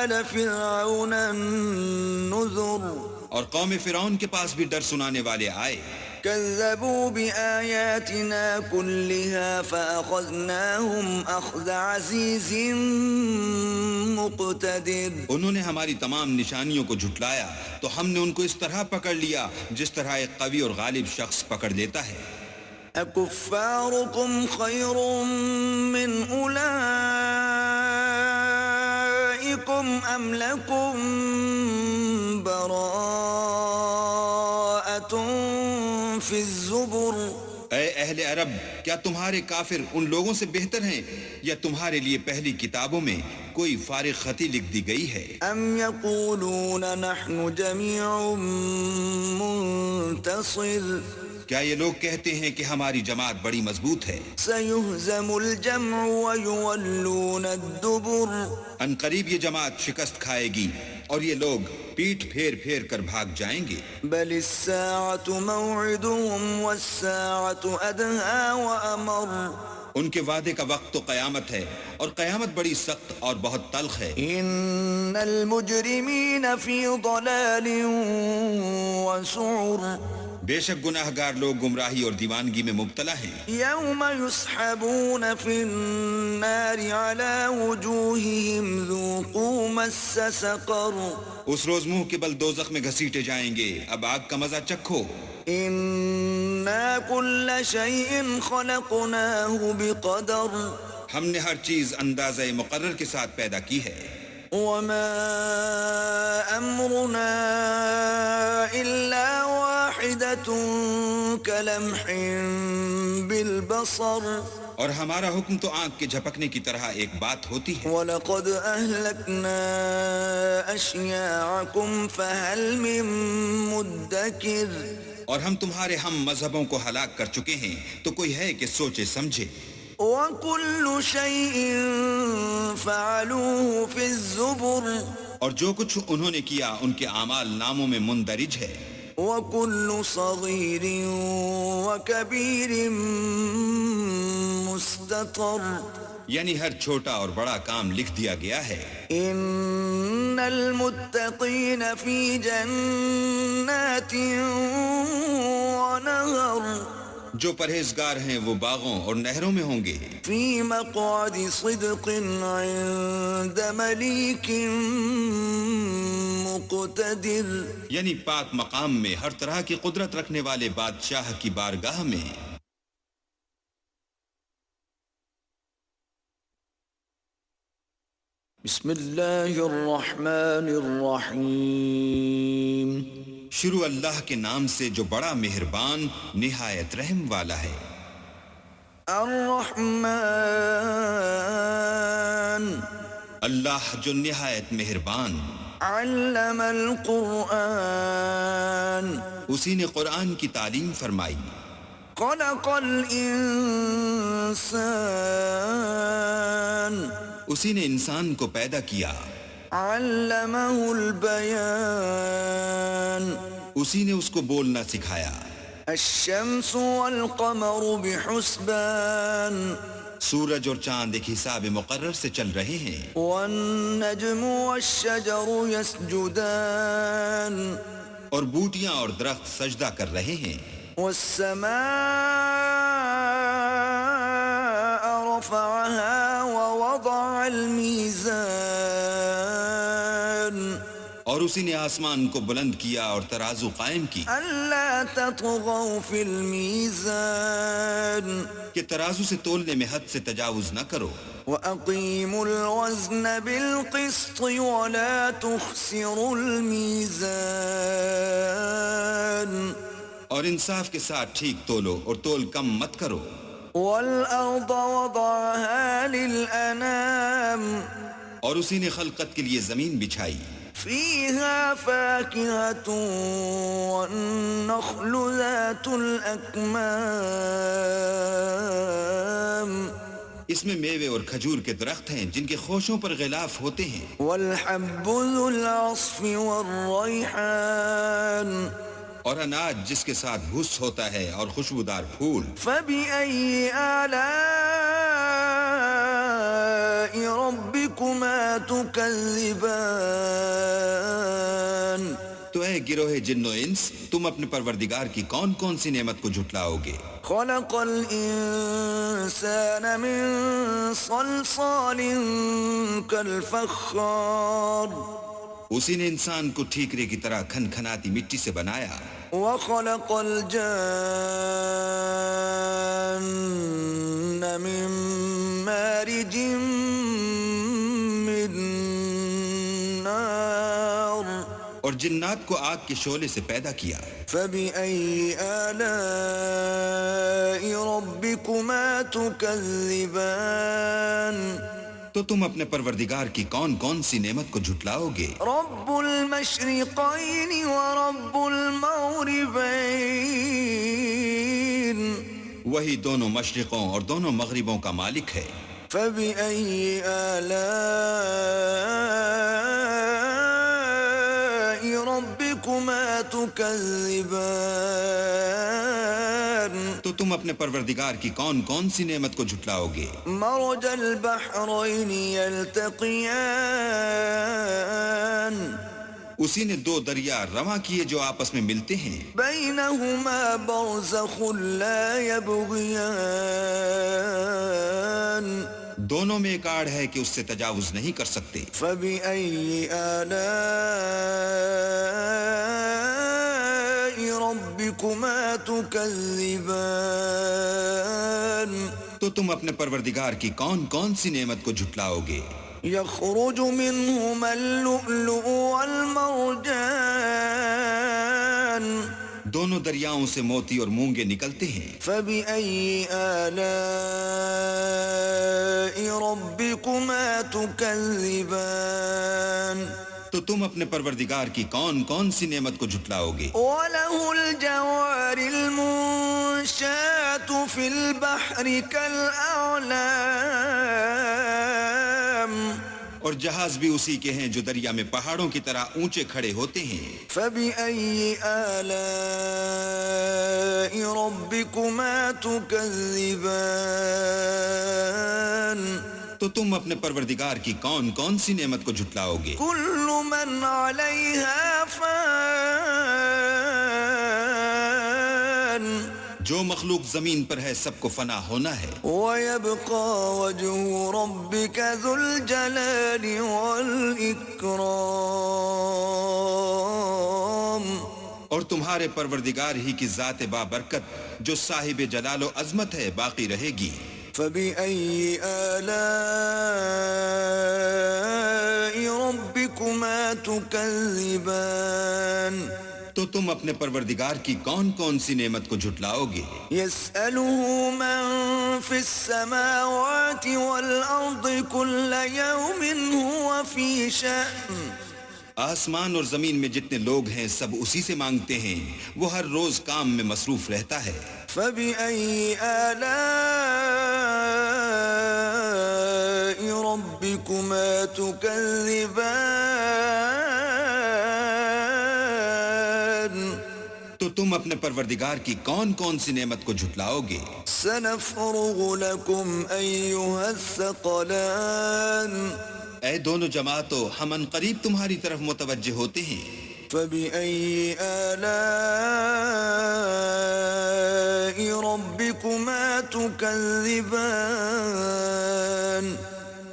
آلَ فِرْعَوْنَ النُّذُرُ اور قوم فرعون کے پاس بھی ڈر سنانے والے آئے، كَذَّبُوا بِآيَاتِنَا كُلِّهَا فَأَخَذْنَاهُمْ أَخْذَ عَزِيزٍ مُقْتَدِرٍ انہوں نے ہماری تمام نشانیوں کو جھٹلایا تو ہم نے ان کو اس طرح پکڑ لیا جس طرح ایک قوی اور غالب شخص پکڑ لیتا ہے۔ أَكُفَّارُكُمْ خَيْرٌ مِّنْ أُولَئِكُمْ أَمْ لَكُمْ بَرَاءَةٌ فِي الزُّبُرِ اے اہل عرب، کیا تمہارے کافر ان لوگوں سے بہتر ہیں یا تمہارے لیے پہلی کتابوں میں کوئی فارغ خطی لکھ دی گئی ہے؟ أَمْ يَقُولُونَ نَحْنُ جَمِيعٌ مُنْتَصِرٌ کیا یہ لوگ کہتے ہیں کہ ہماری جماعت بڑی مضبوط ہے؟ سَيُهْزَمُ الْجَمْعُ وَيُوَلُّونَ الدُّبُرَ ان قریب یہ جماعت شکست کھائے گی اور یہ لوگ پیٹھ پھیر پھیر کر بھاگ جائیں گے۔ بَلِ السَّاعَةُ مَوْعِدُهُمْ وَالسَّاعَةُ أَدْهَى وَأَمَرُّ ان کے وعدے کا وقت تو قیامت ہے اور قیامت بڑی سخت اور بہت تلخ ہے۔ إِنَّ الْمُجْرِمِينَ فِي ضَلَالٍ وَسُعُرٍ بے شک گناہگار لوگ گمراہی اور دیوانگی میں مبتلا ہیں. يوم يسحبون في النار على وجوههم ذوقوا مس سقر اس روز منہ کے بل دوزخ میں گھسیٹے جائیں گے، اب آگ کا مزہ چکھو. إنا كل شيء خلقناه بقدر ہم نے ہر چیز اندازہ مقرر کے ساتھ پیدا کی ہے. وما أمرنا إلا واحدة كلمح بالبصر اور ہمارا حکم تو آنکھ کے جھپکنے کی طرح ایک بات ہوتی ہے. وَلَقَدْ أَهْلَكْنَا أَشْيَاعَكُمْ فَهَلْ مِن مُدَّكِرٍ اور ہم تمہارے ہم مذہبوں کو ہلاک کر چکے ہیں، تو کوئی ہے کہ سوچے سمجھے. وَكُلُّ شَيْءٍ فَعَلُوهُ فِي الزُّبُرِ اور جو کچھ انہوں نے کیا ان کے اعمال ناموں میں مندرج ہے. وَكُلُّ صَغِيرٍ وَكَبِيرٍ مُسْتَطَرٍ یعنی ہر چھوٹا اور بڑا کام لکھ دیا گیا ہے. ان المتقین فی جنات ونہر جو پرہیزگار ہیں وہ باغوں اور نہروں میں ہوں گے. فی مقعد صدق عند ملیک مقتدر یعنی پاک مقام میں ہر طرح کی قدرت رکھنے والے بادشاہ کی بارگاہ میں. بسم اللہ الرحمن الرحیم شروع اللہ کے نام سے جو بڑا مہربان نہایت رحم والا ہے. الرحمن اللہ جو نہایت مہربان. علم القرآن اسی نے قرآن کی تعلیم فرمائی. خلق الانسان اسی نے انسان کو پیدا کیا. علمہ البیان اسی نے اس کو بولنا سکھایا. الشمس والقمر بحسبان سورج اور چاند ایک حساب مقرر سے چل رہے ہیں. والنجم والشجر يسجدان اور بوٹیاں اور درخت سجدہ کر رہے ہیں. والسماء رفعها ووضع الميزان اور اسی نے آسمان کو بلند کیا اور ترازو قائم کی. ألا تطغوا في الميزان کہ ترازو سے تولنے میں حد سے تجاوز نہ کرو. وَأَقِيمُوا الْوَزْنَ بِالْقِسْطِ وَلَا تُخْسِرُوا الْمِيزَانَ اور انصاف کے ساتھ ٹھیک تولو اور تول کم مت کرو. وَالْأَرْضَ وَضَعَهَا لِلْأَنَامِ اور اسی نے خلقت کے لیے زمین بچھائی. فِيهَا فَاكِهَةٌ وَالنَّخْلُ ذَاتُ الْأَكْمَامِ اس میں میوے اور کھجور کے درخت ہیں جن کے خوشوں پر غلاف ہوتے ہیں. وَالْحَبُّ ذُو الْعَصْفِ وَالرَّيْحَانِ اور اناج جس کے ساتھ بھوس ہوتا ہے اور خوشبودار پھول. فَبِأَيِّ آلَاءِ رَبِّكُمَا تُكَذِّبَانِ تو اے گروہ جن و انس، تم اپنے پروردگار کی کون کون سی نعمت کو جھٹلاؤ گے؟ خَلَقَ الْإِنسَانَ مِن صَلْصَالٍ كَالْفَخَّارِ اسی نے انسان کو ٹھیکرے کی طرح کھن کھناتی مٹی سے بنایا. وَخَلَقَ الْجَانَّ مِن مَارِجٍ مِّن نَارٍ اور جنات کو آگ کے شعلے سے پیدا کیا. فَبِأَيِّ آلَاءِ رَبِّكُمَا تُكَذِّبَانِ تو تم اپنے پروردگار کی کون کون سی نعمت کو جھٹلاؤ گے؟ رب المشرقین ورب المغربین وہی دونوں مشرقوں اور دونوں مغربوں کا مالک ہے. فبأي آلاء ربكما تكذبان تو تم اپنے پروردگار کی کون کون سی نعمت کو جھٹلاؤ گے؟ مرج البحرين يلتقيان اسی نے دو دریا رواں کیے جو آپس میں ملتے ہیں، بينهما برزخ لا يبغيان دونوں میں ایک آڑ ہے کہ اس سے تجاوز نہیں کر سکتے۔ فبأي آلاء ربكما تكذبان تو تم اپنے پروردگار کی کون کون سی نعمت کو جھٹلاؤ گے؟ يخرج منهما اللؤلؤ والمرجان دونوں دریاؤں سے موتی اور مونگے نکلتے ہیں۔ فبأي آلاء ربكما تكذبان تو تم اپنے پروردگار کی کون کون سی نعمت کو جھٹلاؤ گے؟ وله الجوار المنشآت في البحر كالأعلام اور جہاز بھی اسی کے ہیں جو دریا میں پہاڑوں کی طرح اونچے کھڑے ہوتے ہیں۔ فبأي آلاء ربكما تكذبان تو تم اپنے پروردگار کی کون کون سی نعمت کو جھٹلاؤ گے؟ كل من عليها فان جو مخلوق زمین پر ہے سب کو فنا ہونا ہے، ويبقى وجه ربك ذو الجلال والإكرام اور تمہارے پروردگار ہی کی ذات بابرکت جو صاحب جلال و عظمت ہے باقی رہے گی۔ فبأي آلاء ربكما تكذبان تو تم اپنے پروردگار کی کون کون سی نعمت کو جھٹلاؤ گے؟ يسأله من في السماوات والأرض كل يوم هو في شأن آسمان اور زمین میں جتنے لوگ ہیں سب اسی سے مانگتے ہیں، وہ ہر روز کام میں مصروف رہتا ہے۔ فبأي آلاء ربكما تكذبان تو تم اپنے پروردگار کی کون کون سی نعمت کو جھٹلاؤ گے؟ سنفرغ لكم أيها الثقلان اے دونوں جماعتوں، ہم ان قریب تمہاری طرف متوجہ ہوتے ہیں۔ فبأي آلاء ربكما تكذبان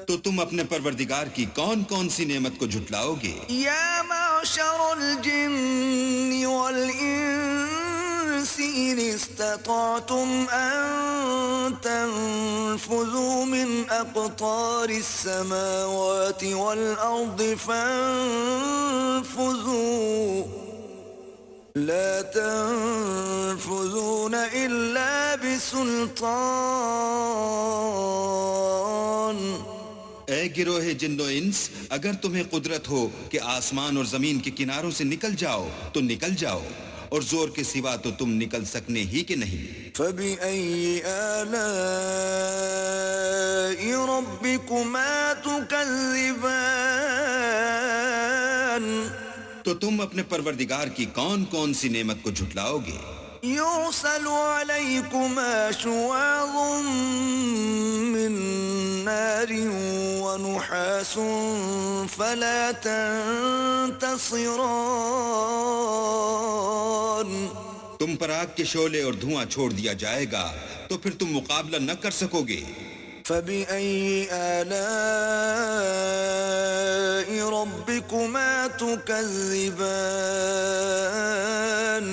تو تم اپنے پروردگار کی کون کون سی نعمت کو جھٹلاؤ گے؟ يا معشر الجن والإنس إن استطعتم أن تنفذوا من أقطار السماوات والأرض فانفذوا لا تنفذون إلا بسلطان اے گروہ جن و انس، اگر تمہیں قدرت ہو کہ آسمان اور زمین کے کناروں سے نکل جاؤ تو نکل جاؤ، اور زور کے سوا تو تم نکل سکنے ہی کہ نہیں۔ فبأي آلاء ربكما تكذبان تو تم اپنے پروردگار کی کون کون سی نعمت کو جھٹلاؤ گے؟ يرسل عليكما شواظ من نار ونحاس فلا تنتصران تم پر آگ کے شعلے اور دھواں چھوڑ دیا جائے گا تو پھر تم مقابلہ نہ کر سکو گے۔ فبأي آلاء ربكما تكذبان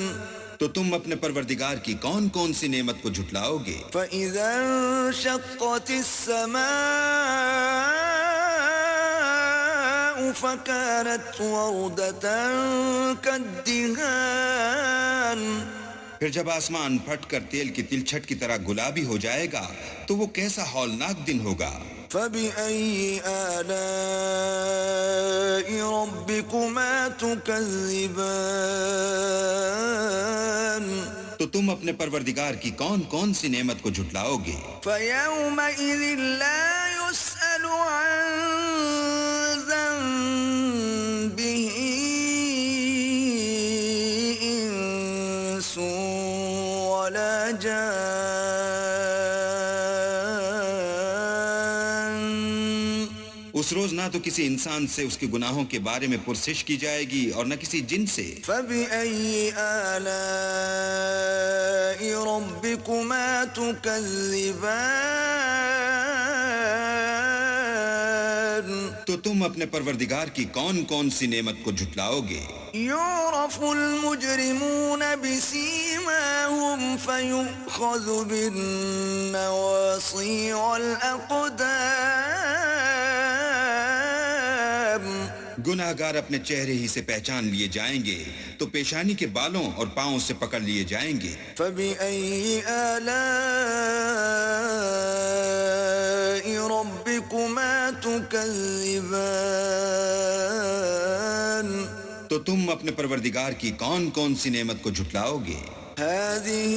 تو تم اپنے پروردگار کی کون کون سی نعمت کو جھٹلاؤ گے؟ فإذا انشقت السماء فكانت وردة كالدهان پھر جب آسمان پھٹ کر تیل کی تلچھٹ کی طرح گلابی ہو جائے گا تو وہ کیسا ہولناک دن ہوگا۔ فبأي آلاء ربكما تكذبان تو تم اپنے پروردگار کی کون کون سی نعمت کو جھٹلاؤ گے؟ فيومئذ لا يسأل عن ذنبه إنس ولا جان اس روز نہ تو کسی انسان سے اس کے گناہوں کے بارے میں پرسش کی جائے گی اور نہ کسی جن سے. فبأي آلاء ربكما تكذبان تو تم اپنے پروردگار کی کون کون سی نعمت کو جھٹلاؤ گے؟ يعرف المجرمون بسيماهم فيؤخذ بالنواصي والأقدام. گناہگار اپنے چہرے ہی سے پہچان لیے جائیں گے تو پیشانی کے بالوں اور پاؤں سے پکڑ لیے جائیں گے. فبأي آلاء ربكما تكذبان تو تم اپنے پروردگار کی کون کون سی نعمت کو جھٹلاؤ گے؟ هذه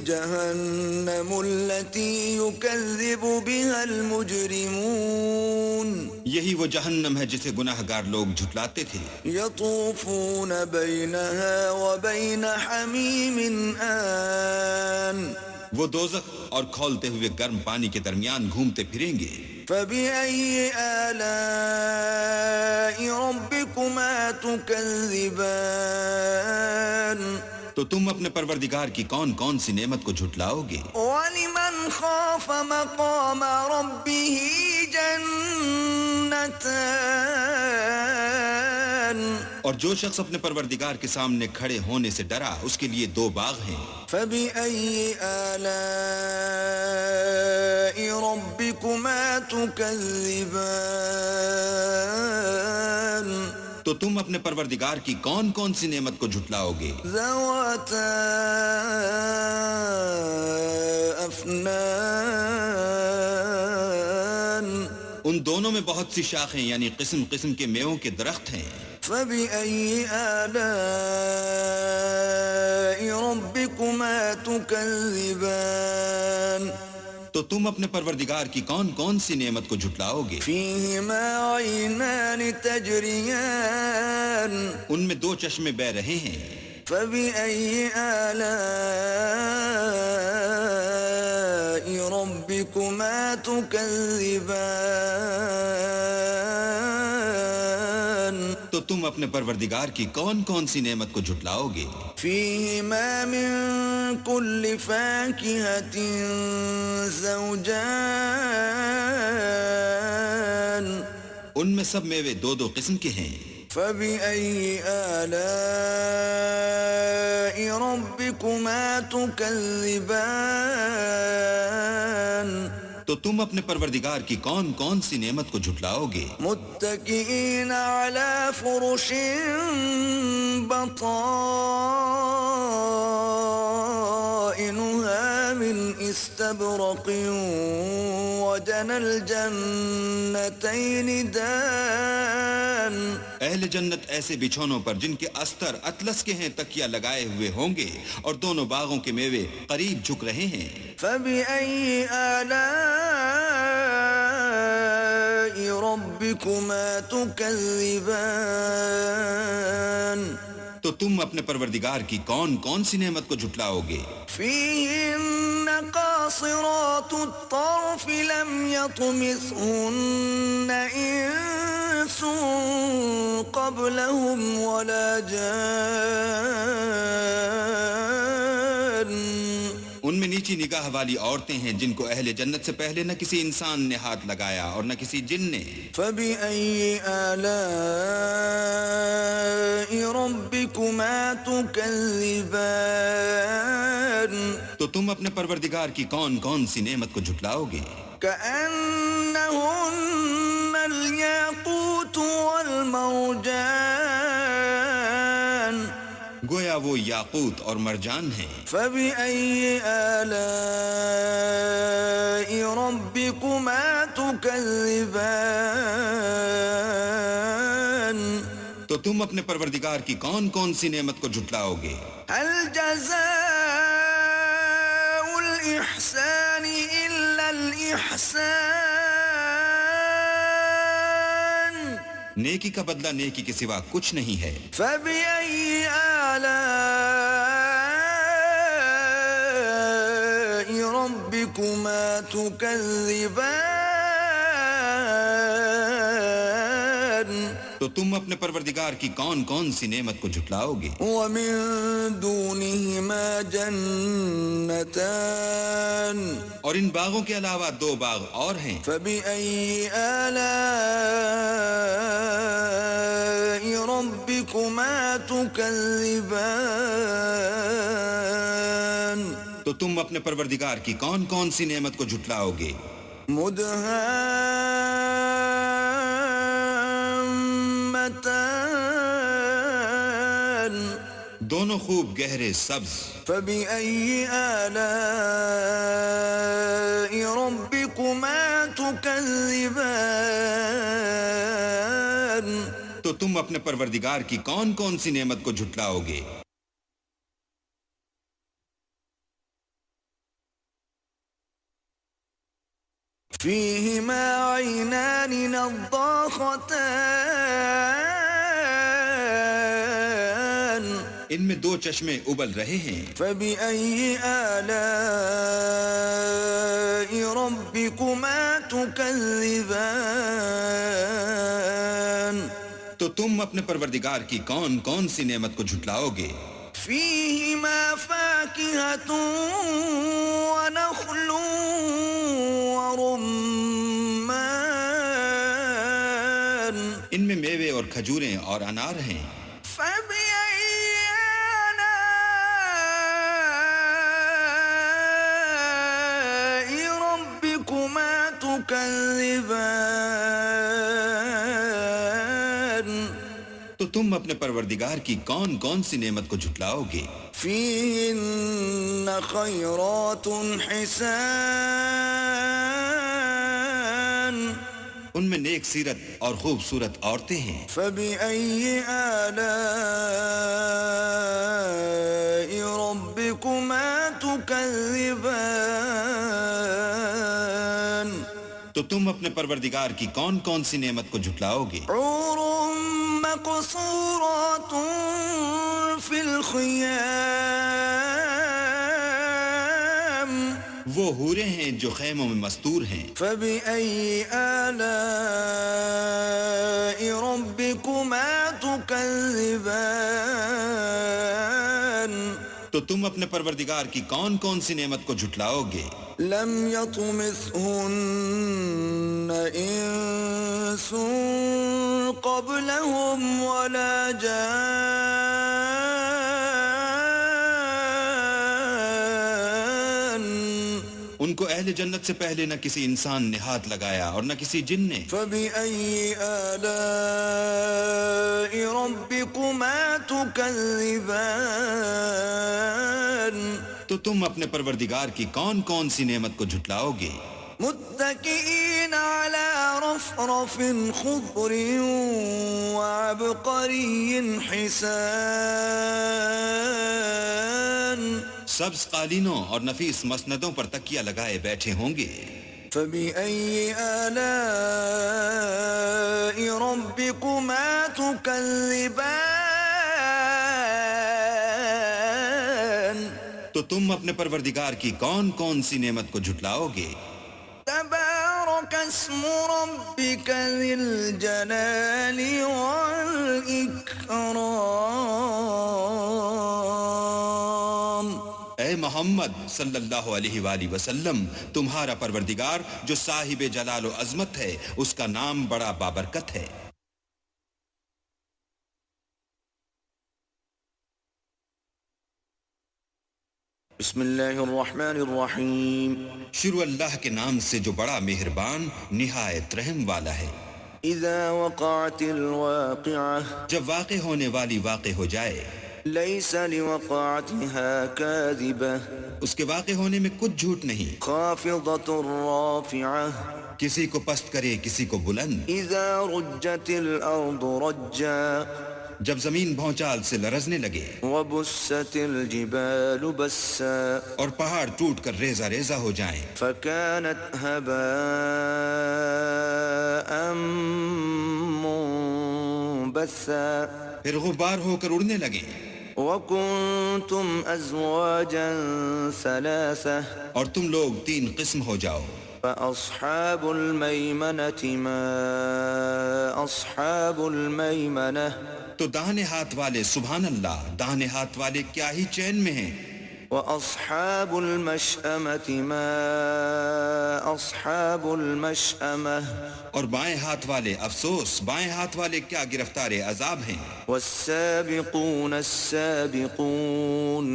جهنم التي يكذب بها المجرمون یہی وہ جہنم ہے جسے گناہگار لوگ جھٹلاتے تھے. يطوفون بينها وبين حميم آن وہ دوزخ اور کھولتے ہوئے گرم پانی کے درمیان گھومتے پھریں گے. فبأي آلاء ربكما تكذبان تو تم اپنے پروردگار کی کون کون سی نعمت کو جھٹلاؤ گے؟ ولمن خاف مقام ربه جنتان اور جو شخص اپنے پروردگار کے سامنے کھڑے ہونے سے ڈرا اس کے لیے 2 باغ ہیں. فبأي آلاء ربكما تكذبان تو تم اپنے پروردگار کی کون کون سی نعمت کو جھٹلاؤ گے؟ ذواتا افنان ان دونوں میں بہت سی شاخیں یعنی قسم قسم کے میووں کے درخت ہیں. فبأي آلاء ربكما تكذبان تو تم اپنے پروردگار کی کون کون سی نعمت کو جھٹلاؤ گے؟ فيهما عينان تجريان ان میں 2 چشمے بہہ رہے ہیں. فبأي آلاء ربكما تكذبان تو تم اپنے پروردگار کی کون کون سی نعمت کو جھٹلاؤ گے؟ فيهما من كل فاكهة زوجان ان میں سب میوے 2 قسم کے ہیں. فبأي آلاء ربكما تكذبان تو تم اپنے پروردگار کی کون کون سی نعمت کو جھٹلاؤ گے؟ متكئين على فرش بطائنها من استبرق وجنى الجنتين دان اہل جنت ایسے بچھونوں پر جن کے استر اطلس کے ہیں تکیہ لگائے ہوئے ہوں گے اور دونوں باغوں کے میوے قریب جھک رہے ہیں. فبأي آلاء ربكما تكذبان تو تم اپنے پروردگار کی کون کون سی نعمت کو جھٹلاؤ گے؟ فيهن قاصرات الطرف لم يطمثهن إنس قبلهم ولا جان ان میں نیچی نگاہ والی عورتیں ہیں جن کو اہل جنت سے پہلے نہ کسی انسان نے ہاتھ لگایا اور نہ کسی جن نے. فبأي آلاء ربكما تكذبان تو تم اپنے پروردگار کی کون کون سی نعمت کو جھٹلاؤ گے؟ كأنهن الياقوت والمرجان گویا وہ یاقوت اور مرجان ہیں. فبأي آلاء ربكما تكذبان تو تم اپنے پروردگار کی کون کون سی نعمت کو جھٹلاؤ گے؟ هل جزاء الإحسان إلا الإحسان نیکی کا بدلہ نیکی کے سوا کچھ نہیں ہے. فبأي آلاء ربكما تكذبان تو تم اپنے پروردگار کی کون کون سی نعمت کو جھٹلاؤ گے؟ ومن دونهما جنتان اور ان باغوں کے علاوہ 2 باغ اور ہیں، فبأي آلاء ربكما تكذبان تو تم اپنے پروردگار کی کون کون سی نعمت کو جھٹلاؤ گے؟ مدهامتان دونوں خوب گہرے سبز، فبأي آلاء ربكما تكذبان تو تم اپنے پروردگار کی کون کون سی نعمت کو جھٹلاؤ گے؟ فيهما عينان نضاختان ان میں 2 چشمے ابل رہے ہیں، فبأي آلاء ربكما تكذبان تو تم اپنے پروردگار کی کون کون سی نعمت کو جھٹلاؤ گے؟ فيهما فاكهة ونخل ورمان ان میں میوے اور کھجوریں اور انار ہیں، فبأي آلاء ربكما تكذبان تو تم اپنے پروردگار کی کون کون سی نعمت کو جھٹلاؤ گے؟ فيهن خيرات حسان ان میں نیک سیرت اور خوبصورت عورتیں ہیں، فبأي آلاء ربكما تكذبان تو تم اپنے پروردگار کی کون کون سی نعمت کو جھٹلاؤ گے؟ حور مقصورات في الخيام وہ حوریں ہیں جو خیموں میں مستور ہیں، فبأي آلاء ربكما تكذبان تو تم اپنے پروردگار کی کون کون سی نعمت کو جھٹلاؤ گے؟ لم يطمثهن إنس قبلهم ولا جان ان کو اہل جنت سے پہلے نہ کسی انسان نے ہاتھ لگایا اور نہ کسی جن نے، فبأي آلاء ربكما تكذبان تو تم اپنے پروردگار کی کون کون سی نعمت کو جھٹلاؤ گے؟ متكئين على رفرف خضر وعبقري حسان سبز قالینوں اور نفیس مسندوں پر تکیہ لگائے بیٹھے ہوں گے، فبأي آلاء ربكما تكذبان تو تم اپنے پروردگار کی کون کون سی نعمت کو جھٹلاؤ گے؟ تبارك اسم ربك ذي الجلال والإكرام اے محمد صلی اللہ علیہ وآلہ وسلم، تمہارا پروردگار جو صاحب جلال و عظمت ہے، اس کا نام بڑا بابرکت ہے۔ بسم اللہ الرحمن الرحیم شروع اللہ کے نام سے جو بڑا مہربان نہایت رحم والا ہے۔ اذا وقعت الواقعہ جب واقع ہونے والی واقع ہو جائے، لیس لوقعتها کاذبہ اس کے واقع ہونے میں کچھ جھوٹ نہیں، خافضۃ رافعہ کسی کو پست کرے کسی کو بلند، اذا رجت الارض رجا جب زمین بھونچال سے لرزنے لگے، وبست الجبال بسا اور پہاڑ ٹوٹ کر ریزہ ریزہ ہو جائیں، فكانت هباء منبثا پھر غبار ہو کر اڑنے لگیں، وكنتم أزواجا ثلاثة اور تم لوگ 3 قسم ہو جاؤ. فأصحاب الميمنة ما أصحاب الميمنة تو داہنے ہاتھ والے سبحان اللہ داہنے ہاتھ والے کیا ہی چین میں ہیں. وأصحاب المشأمة ما أصحاب المشأمة اور بائیں ہاتھ والے افسوس بائیں ہاتھ والے کیا گرفتار عذاب ہیں. والسابقون السابقون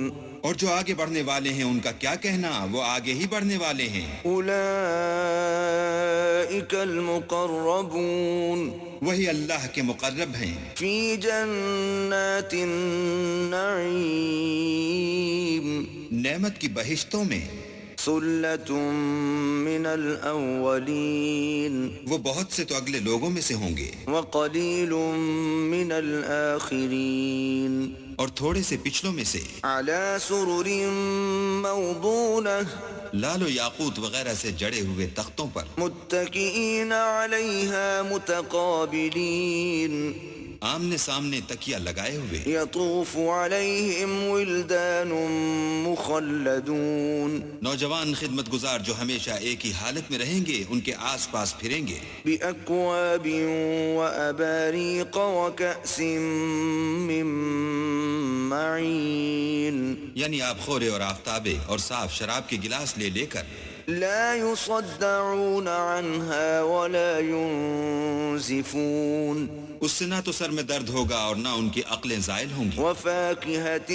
اور جو آگے بڑھنے والے ہیں ان کا کیا کہنا، وہ آگے ہی بڑھنے والے ہیں. أولئك المقربون وہی اللہ کے مقرب ہیں. في جنات النعيم نعمت کی بہشتوں میں. ثلة من الأولين وہ بہت سے تو اگلے لوگوں میں سے ہوں گے، وقليل من الآخرين اور تھوڑے سے پچھلوں میں سے. على سرر موضونة لال و یاقوت وغیرہ سے جڑے ہوئے تختوں پر. متكئين عليها متقابلين آمنے سامنے تکیہ لگائے ہوئے. يطوف عليهم ولدان مخلدون نوجوان خدمت گزار جو ہمیشہ ایک ہی حالت میں رہیں گے ان کے آس پاس پھریں گے. بأكواب وأباريق وكأس من معين یعنی آب خورے اور آفتابے اور صاف شراب کے گلاس لے لے کر. لا يصدعون عنها ولا ينزفون اس سے نہ تو سر میں درد ہوگا اور نہ ان کی عقلیں زائل ہوں گی. وفاكهة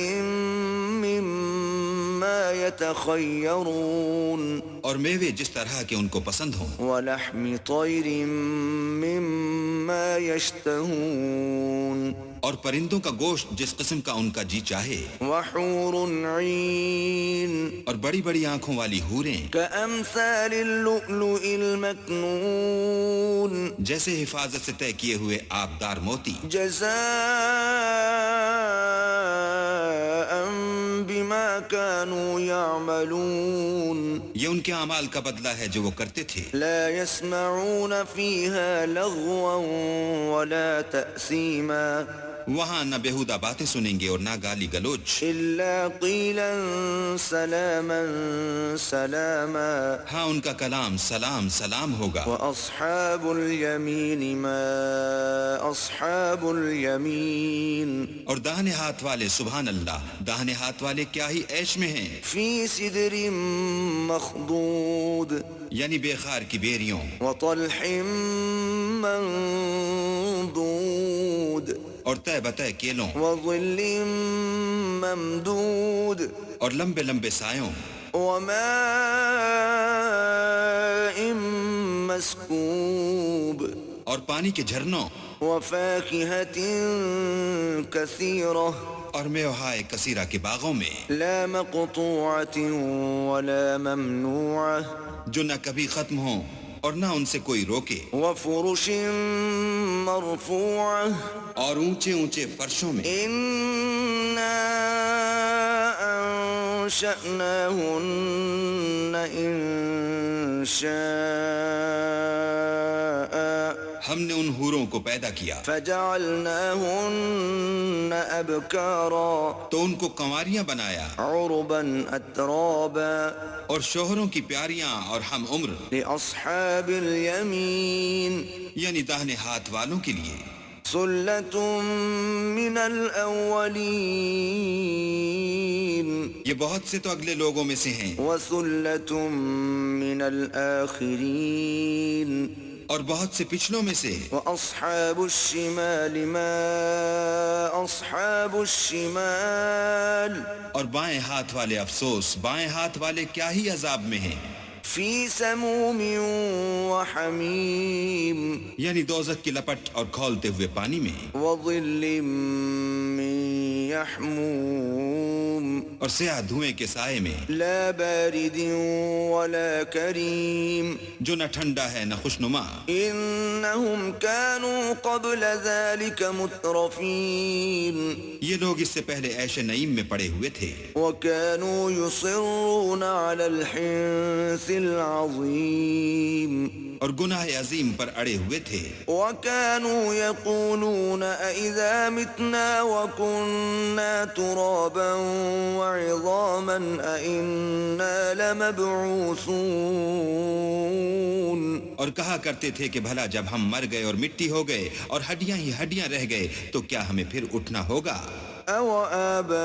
مما يتخيرون اور میوے جس طرح کے ان کو پسند ہوں. ولحم طير مما يشتهون اور پرندوں کا گوشت جس قسم کا ان کا جی چاہے. وحور عين اور بڑی بڑی آنکھوں والی حوریں كأمثال اللؤلؤ المكنون جیسے حفاظت سے طے کیے ہوئے آبدار موتی. جزاء بما كانوا يعملون یہ ان کے اعمال کا بدلہ ہے جو وہ کرتے تھے. لا يسمعون فيها لغوا ولا تأثيما وہاں نہ بےہودہ باتیں سنیں گے اور نہ گالی گلوچ. إلا قيلا سلاما سلاما ہاں ان کا کلام سلام سلام ہوگا. وأصحاب اليمين ما أصحاب اليمين اور داہنے ہاتھ والے سبحان اللہ داہنے ہاتھ والے کیا ہی عیش میں ہیں. في سدر مخضود یعنی بے خار کی بیریوں وطلح منضود اور تہ بتہ کیلوں وظل ممدود اور لمبے لمبے سایوں وماء مسكوب اور پانی کے جھرنوں وفاكهة كثيرة اور میوہائے کثیرہ کے باغوں میں. لا مقطوعة ولا ممنوعة جو نہ کبھی ختم ہوں اور نہ ان سے کوئی روکے. وفرش مرفوعة اور اونچے اونچے فرشوں میں. إنا أنشأناهن إنشاء ہم نے ان حوروں کو پیدا کیا فجعلناهن أبكارا تو ان کو کنواریاں بنایا عربا أترابا اور شوہروں کی پیاریاں اور ہم عمر لأصحاب اليمين یعنی داہنے ہاتھ والوں کے لیے. ثلة من الأولين یہ بہت سے تو اگلے لوگوں میں سے ہیں وثلة من الآخرين اور بہت سے پچھلوں میں سے. وأصحاب الشمال ما أصحاب الشمال اور بائیں ہاتھ والے افسوس بائیں ہاتھ والے کیا ہی عذاب میں ہیں. في سموم وحميم یعنی دوزخ کی لپٹ اور کھولتے ہوئے پانی میں. وظل من يحموم اور سیاہ دھوئیں کے سائے میں لا بارد ولا كريم جو نہ ٹھنڈا ہے نہ خوشنما. إنهم كانوا قبل ذلك مترفين یہ لوگ اس سے پہلے عیش نعیم میں پڑے ہوئے تھے وكانوا يصرون على الحنث العظيم اور گناہ عظیم پر اڑے ہوئے تھے. وكانوا يقولون أإذا متنا وكنا ترابا وعظاما أإنا لمبعوثون اور کہا کرتے تھے کہ بھلا جب ہم مر گئے اور مٹی ہو گئے اور ہڈیاں ہی ہڈیاں رہ گئے تو کیا ہمیں پھر اٹھنا ہوگا؟ أو آباؤنا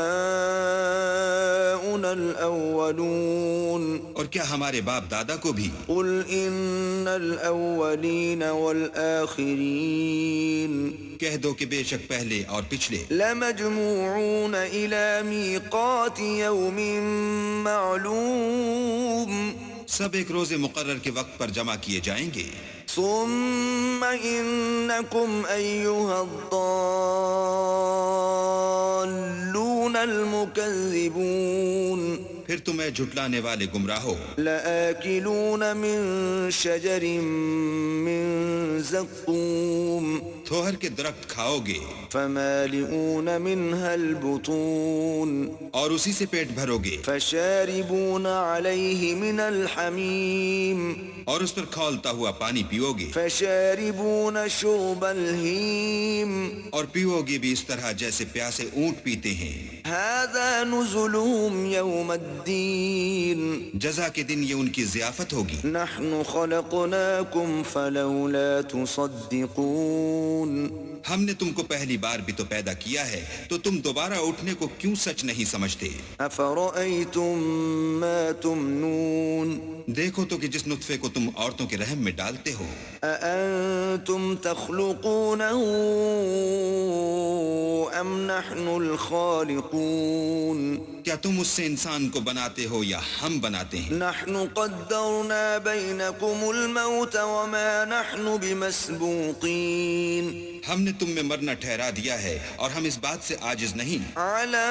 الأولون اور کیا ہمارے باپ دادا کو بھی؟ قل إن الأولين والآخرين کہہ دو کہ بے شک پہلے اور پچھلے لمجموعون إلى ميقات يوم معلوم سب ایک روز مقرر کے وقت پر جمع کیے جائیں گے. ثم إنكم أيها الضالون المكذبون پھر تمہیں جھٹلانے والے گمراہو لآكلون من شجر من زقوم تھوہر کے درخت کھاؤ گے فمالئون منها البطون اور اسی سے پیٹ بھرو گے فشاربون عليه من الحميم اور اس پر کھولتا ہوا پانی پیو گے فشاربون شرب الهيم اور پیو گے بھی اس طرح جیسے پیاسے اونٹ پیتے ہیں. هذا نزلهم يوم الدين جزا کے دن یہ ان کی ضیافت ہوگی. نحن خلقناكم فلولا تصدقون ہم نے تم کو پہلی بار بھی تو پیدا کیا ہے تو تم دوبارہ اٹھنے کو کیوں سچ نہیں سمجھتے؟ افرأيتم ما تمنون دیکھو تو کہ جس نطفے کو تم عورتوں کے رحم میں ڈالتے ہو أأنتم تخلقونه أم نحن الخالقون کیا تم اس سے انسان کو بناتے ہو یا ہم بناتے ہیں؟ نحن قدرنا بينكم الموت وما نحن بمسبوقين ہم نے تم میں مرنا ٹھہرا دیا ہے اور ہم اس بات سے عاجز نہیں على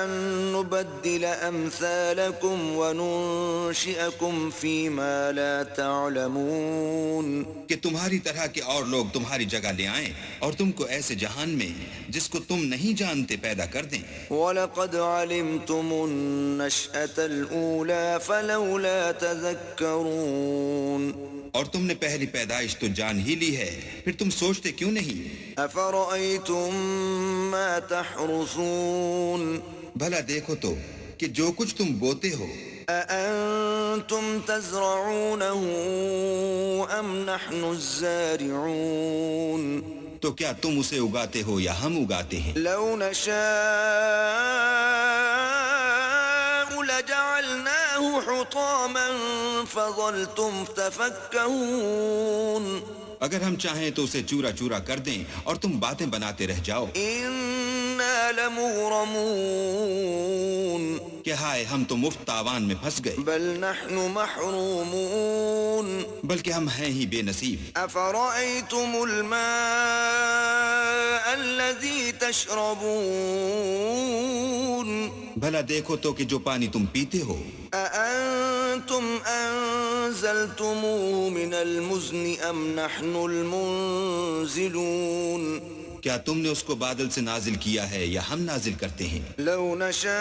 أن نبدل أمثالكم وننشئكم فيما لا تعلمون کہ تمہاری طرح کے اور لوگ تمہاری جگہ لے آئیں اور تم کو ایسے جہان میں جس کو تم نہیں جانتے پیدا کر دیں. وَلَقَدْ عَلِمْتُمُ النَّشْأَةَ الْأُولَى فَلَوْلَا تَذَكَّرُونَ اور تم نے پہلی پیدائش تو جان ہی لی ہے پھر تم سوچتے کیوں نہیں؟ أَفَرَأَيْتُم مَّا تَحْرُثُونَ بھلا دیکھو تو کہ جو کچھ تم بوتے ہو أَأَنتُمْ تَزْرَعُونَهُ أَمْ نَحْنُ الزَّارِعُونَ تو کیا تم اسے اگاتے ہو یا ہم اگاتے ہیں؟ لَوْ نَشَاءُ لَجَعَلْنَاهُ حُطَامًا فَظَلْتُمْ تَفَكَّهُونَ اگر ہم چاہیں تو اسے چورا چورا کر دیں اور تم باتیں بناتے رہ جاؤ. إِنَّا لَمُغْرَمُونَ کہ ہائے ہم تو مفت تاوان میں پھنس گئے بل نحن محرومون بلکہ ہم ہیں ہی بے نصیب. أفرأيتم الماء الذي تشربون بھلا دیکھو تو کہ جو پانی تم پیتے ہو أأنتم أنزلتموه من المزن أم نحن المنزلون کیا تم نے اس کو بادل سے نازل کیا ہے یا ہم نازل کرتے ہیں؟ لو نشاء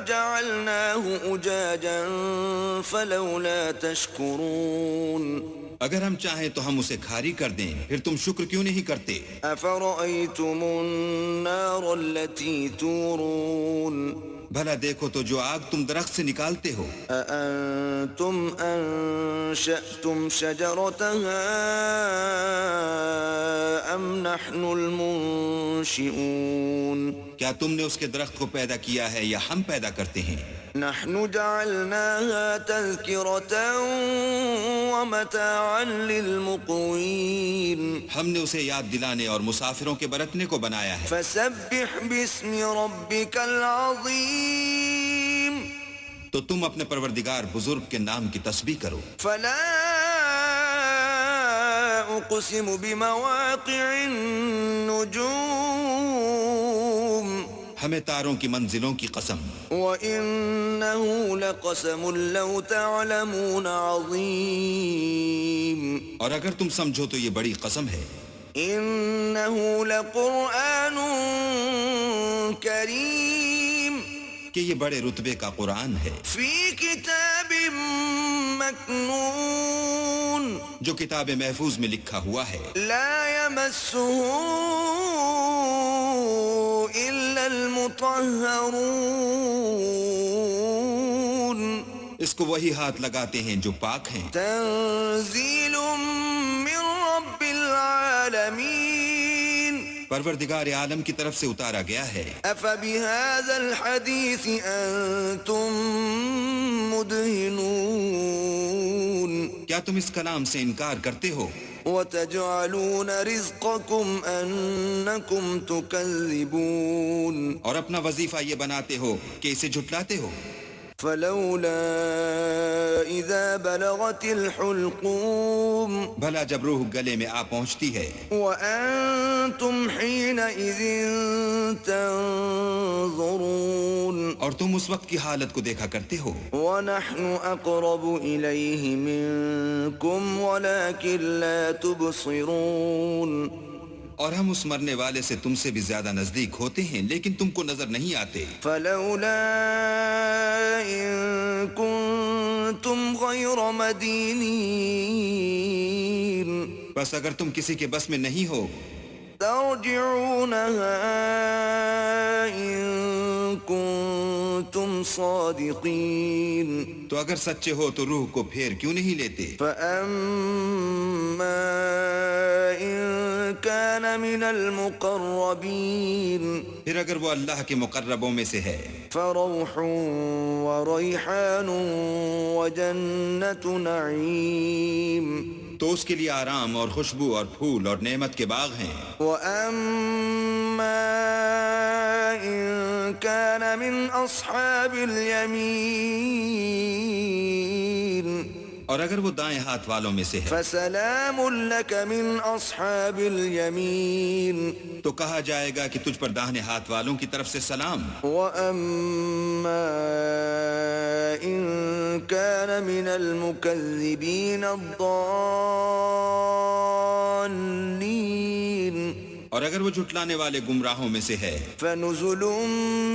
جعلناه أجاجا فلولا تشكرون اگر ہم چاہیں تو ہم اسے کھاری کر دیں پھر تم شکر کیوں نہیں کرتے؟ أفرأيتم النار التي تورون بھلا دیکھو تو جو آگ تم درخت سے نکالتے ہو أأنتم أنشأتم شجرتها أم نحن المنشئون کیا تم نے اس کے درخت کو پیدا کیا ہے یا ہم پیدا کرتے ہیں؟ نحن جعلناها تذكرة ومتاعا للمقوين ہم نے اسے یاد دلانے اور مسافروں کے برتنے کو بنایا ہے. فسبح باسم ربك العظيم تو تم اپنے پروردگار بزرگ کے نام کی تسبیح کرو. فلا أقسم بمواقع النجوم ہمیں تاروں کی منزلوں کی قسم، وَإِنَّهُ لَقَسَمٌ لَوْ تَعْلَمُونَ عَظِيمٌ اور اگر تم سمجھو تو یہ بڑی قسم ہے، إِنَّهُ لَقُرْآنٌ كَرِيمٌ کہ یہ بڑے رتبے کا قرآن ہے، فِي كِتَابٍ مَّكْنُونٍ جو کتاب محفوظ میں لکھا ہوا ہے، لا يمسه إلا المطهرون اس کو وہی ہاتھ لگاتے ہیں جو پاک ہیں، تنزيل من رب العالمين پروردگار عالم کی طرف سے اتارا گیا ہے۔ أفبهذا الحديث أنتم مدهنون کیا تم اس کلام سے انکار کرتے ہو؟ وتجعلون رزقكم أنكم تكذبون اور اپنا وظیفہ یہ بناتے ہو کہ اسے جھٹلاتے ہو؟ فلولا إذا بلغت الحلقوم بھلا جب روح گلے میں آ پہنچتی ہے وأنتم حينئذ تنظرون اور تم اس وقت کی حالت کو دیکھا کرتے ہو، ونحن أقرب إليه منكم ولكن لا تبصرون اور ہم اس مرنے والے سے تم سے بھی زیادہ نزدیک ہوتے ہیں لیکن تم کو نظر نہیں آتے۔ فلولا إن كنتم غير مدينين بس اگر تم کسی کے بس میں نہیں ہو ترجعونها إن كنتم صادقين تو اگر سچے ہو تو روح کو پھیر کیوں نہیں لیتے؟ فأما إن كان من المقربين پھر اگر وہ اللہ کے مقربوں میں سے ہے فروح وريحان وجنة نعيم تو اس کے لیے آرام اور خوشبو اور پھول اور نعمت کے باغ ہیں، وأما إن كان من أصحاب اليمين اور اگر وہ دائیں ہاتھ والوں میں سے ہے فسلام لك من أصحاب اليمين تو کہا جائے گا کہ تجھ پر داہنے ہاتھ والوں کی طرف سے سلام، وأما إن كان من المكذبين الضالين اور اگر وہ جھٹلانے والے گمراہوں میں سے ہے فنزل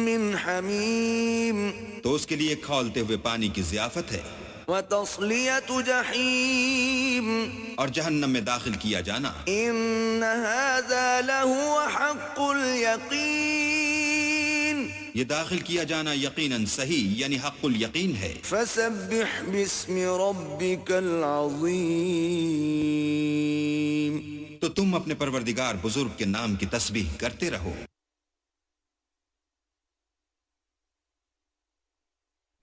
من حميم تو اس کے لیے کھولتے ہوئے پانی کی ضیافت ہے، وتصلية جحيم اور جہنم میں داخل کیا جانا۔ إن هذا لهو حق اليقين یہ داخل کیا جانا یقیناً صحیح یعنی حق الیقین ہے۔ فسبح باسم ربك العظيم تو تم اپنے پروردگار بزرگ کے نام کی تسبیح کرتے رہو۔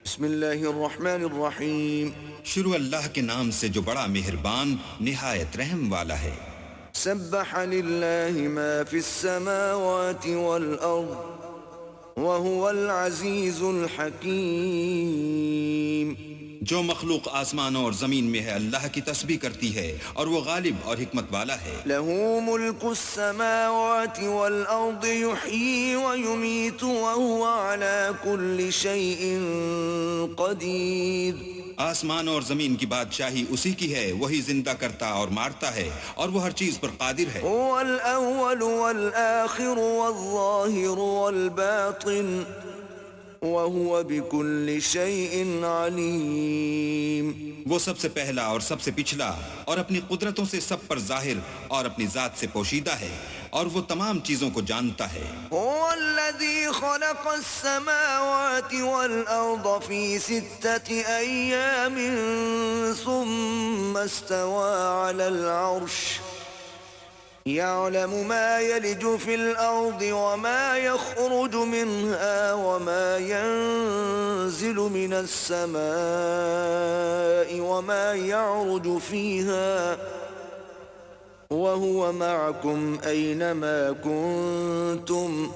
بسم اللہ الرحمن الرحیم شروع اللہ کے نام سے جو بڑا مہربان نہایت رحم والا ہے۔ سبح للہ ما فی السماوات والارض وهو العزیز الحکیم جو مخلوق آسمانوں اور زمین میں ہے اللہ کی تسبیح کرتی ہے اور وہ غالب اور حکمت والا ہے۔ له ملک السماوات والارض يحيي ويميت وهو على كل شيء قدیر آسمان اور زمین کی بادشاہی اسی کی ہے، وہی زندہ کرتا اور مارتا ہے اور وہ ہر چیز پر قادر ہے۔ هو الاول والآخر والظاہر والباطن وهو بكل شيء علیم وہ سب سے پہلا اور سب سے پچھلا اور اپنی قدرتوں سے سب پر ظاہر اور اپنی ذات سے پوشیدہ ہے اور وہ تمام چیزوں کو جانتا ہے۔ هو الذي خلق السماوات والأرض في 6 أيام ثم استوى على العرش يعلم ما يلج في الأرض وما يخرج منها وما ينزل من السماء وما يعرج فيها وهو معكم أينما كنتم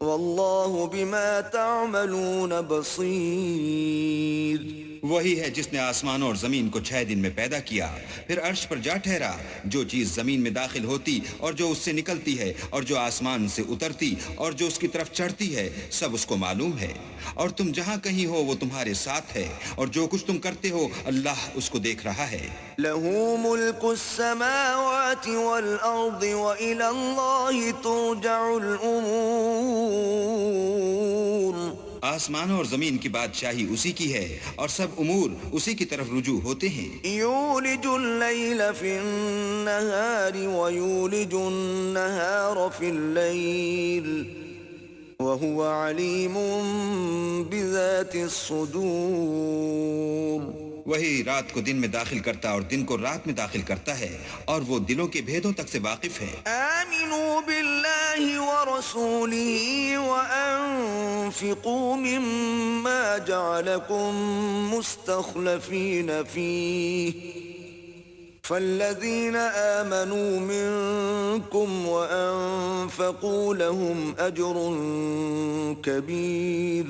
والله بما تعملون بصير وہی ہے جس نے آسمانوں اور زمین کو 6 دن میں پیدا کیا، پھر عرش پر جا ٹھہرا۔ جو چیز زمین میں داخل ہوتی اور جو اس سے نکلتی ہے اور جو آسمان سے اترتی اور جو اس کی طرف چڑھتی ہے، سب اس کو معلوم ہے۔ اور تم جہاں کہیں ہو وہ تمہارے ساتھ ہے، اور جو کچھ تم کرتے ہو اللہ اس کو دیکھ رہا ہے۔ له ملك السماوات والأرض وإلى الله ترجع الأمور۔ آسمانوں اور زمین کی بادشاہی اسی کی ہے اور سب امور اسی کی طرف رجوع ہوتے ہیں۔ يولج الليل في النهار ويولج النهار في الليل وهو عليم بذات الصدور۔ وہی رات کو دن میں داخل کرتا اور دن کو رات میں داخل کرتا ہے، اور وہ دلوں کے بھیدوں تک سے واقف ہے۔ آمنوا بالله ورسوله وأنفقوا مما جعلكم مستخلفين فيه فالذين آمنوا منكم وأنفقوا لهم أجر كبير۔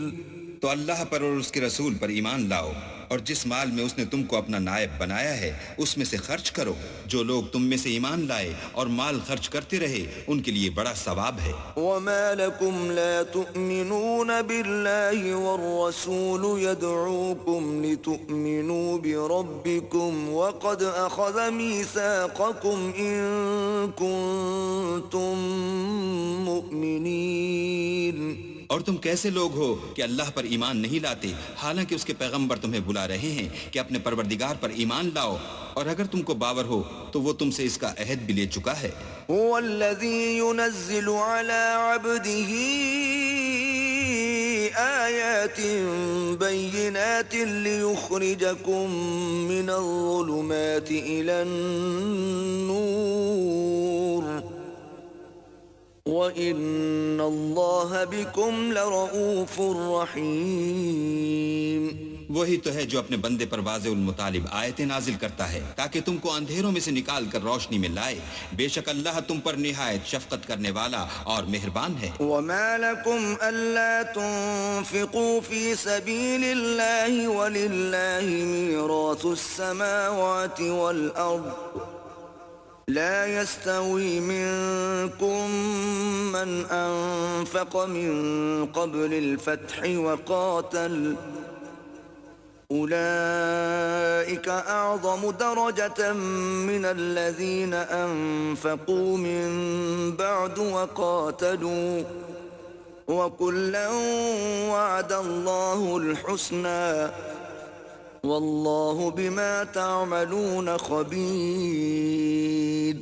تو اللہ پر اور اس کے رسول پر ایمان لاؤ، اور جس مال میں اس نے تم کو اپنا نائب بنایا ہے اس میں سے خرچ کرو۔ جو لوگ تم میں سے ایمان لائے اور مال خرچ کرتے رہے ان کے لیے بڑا ثواب ہے۔ وما لكم لا تؤمنون بالله والرسول يدعوكم لتؤمنوا بربكم وقد أخذ ميثاقكم إن كنتم مؤمنين۔ اور تم کیسے لوگ ہو کہ اللہ پر ایمان نہیں لاتے حالانکہ اس کے پیغمبر تمہیں بلا رہے ہیں کہ اپنے پروردگار پر ایمان لاؤ، اور اگر تم کو باور ہو تو وہ تم سے اس کا عہد بھی لے چکا ہے۔ هو الذي ينزل على عبده آيات بينات ليخرجكم من الظلمات إلى النور وَإِنَّ اللَّهَ بِكُمْ لَرَؤُوفٌ رَحِيمٌ۔ وہی تو ہے جو اپنے بندے پر واضح المطالب آیتیں نازل کرتا ہے تاکہ تم کو اندھیروں میں سے نکال کر روشنی میں لائے۔ بے شک اللہ تم پر نہایت شفقت کرنے والا اور مہربان ہے۔ وَمَا لَكُمْ أَلَّا تُنْفِقُوا فِي سَبِيلِ اللَّهِ وَلِلَّهِ مِيرَاثُ السَّمَاوَاتِ وَالْأَرْضِ لا يستوي منكم من أنفق من قبل الفتح وقاتل أولئك أعظم درجة من الذين أنفقوا من بعد وقاتلوا وكلا وعد الله الحسنى واللہ بما تعملون خبیر۔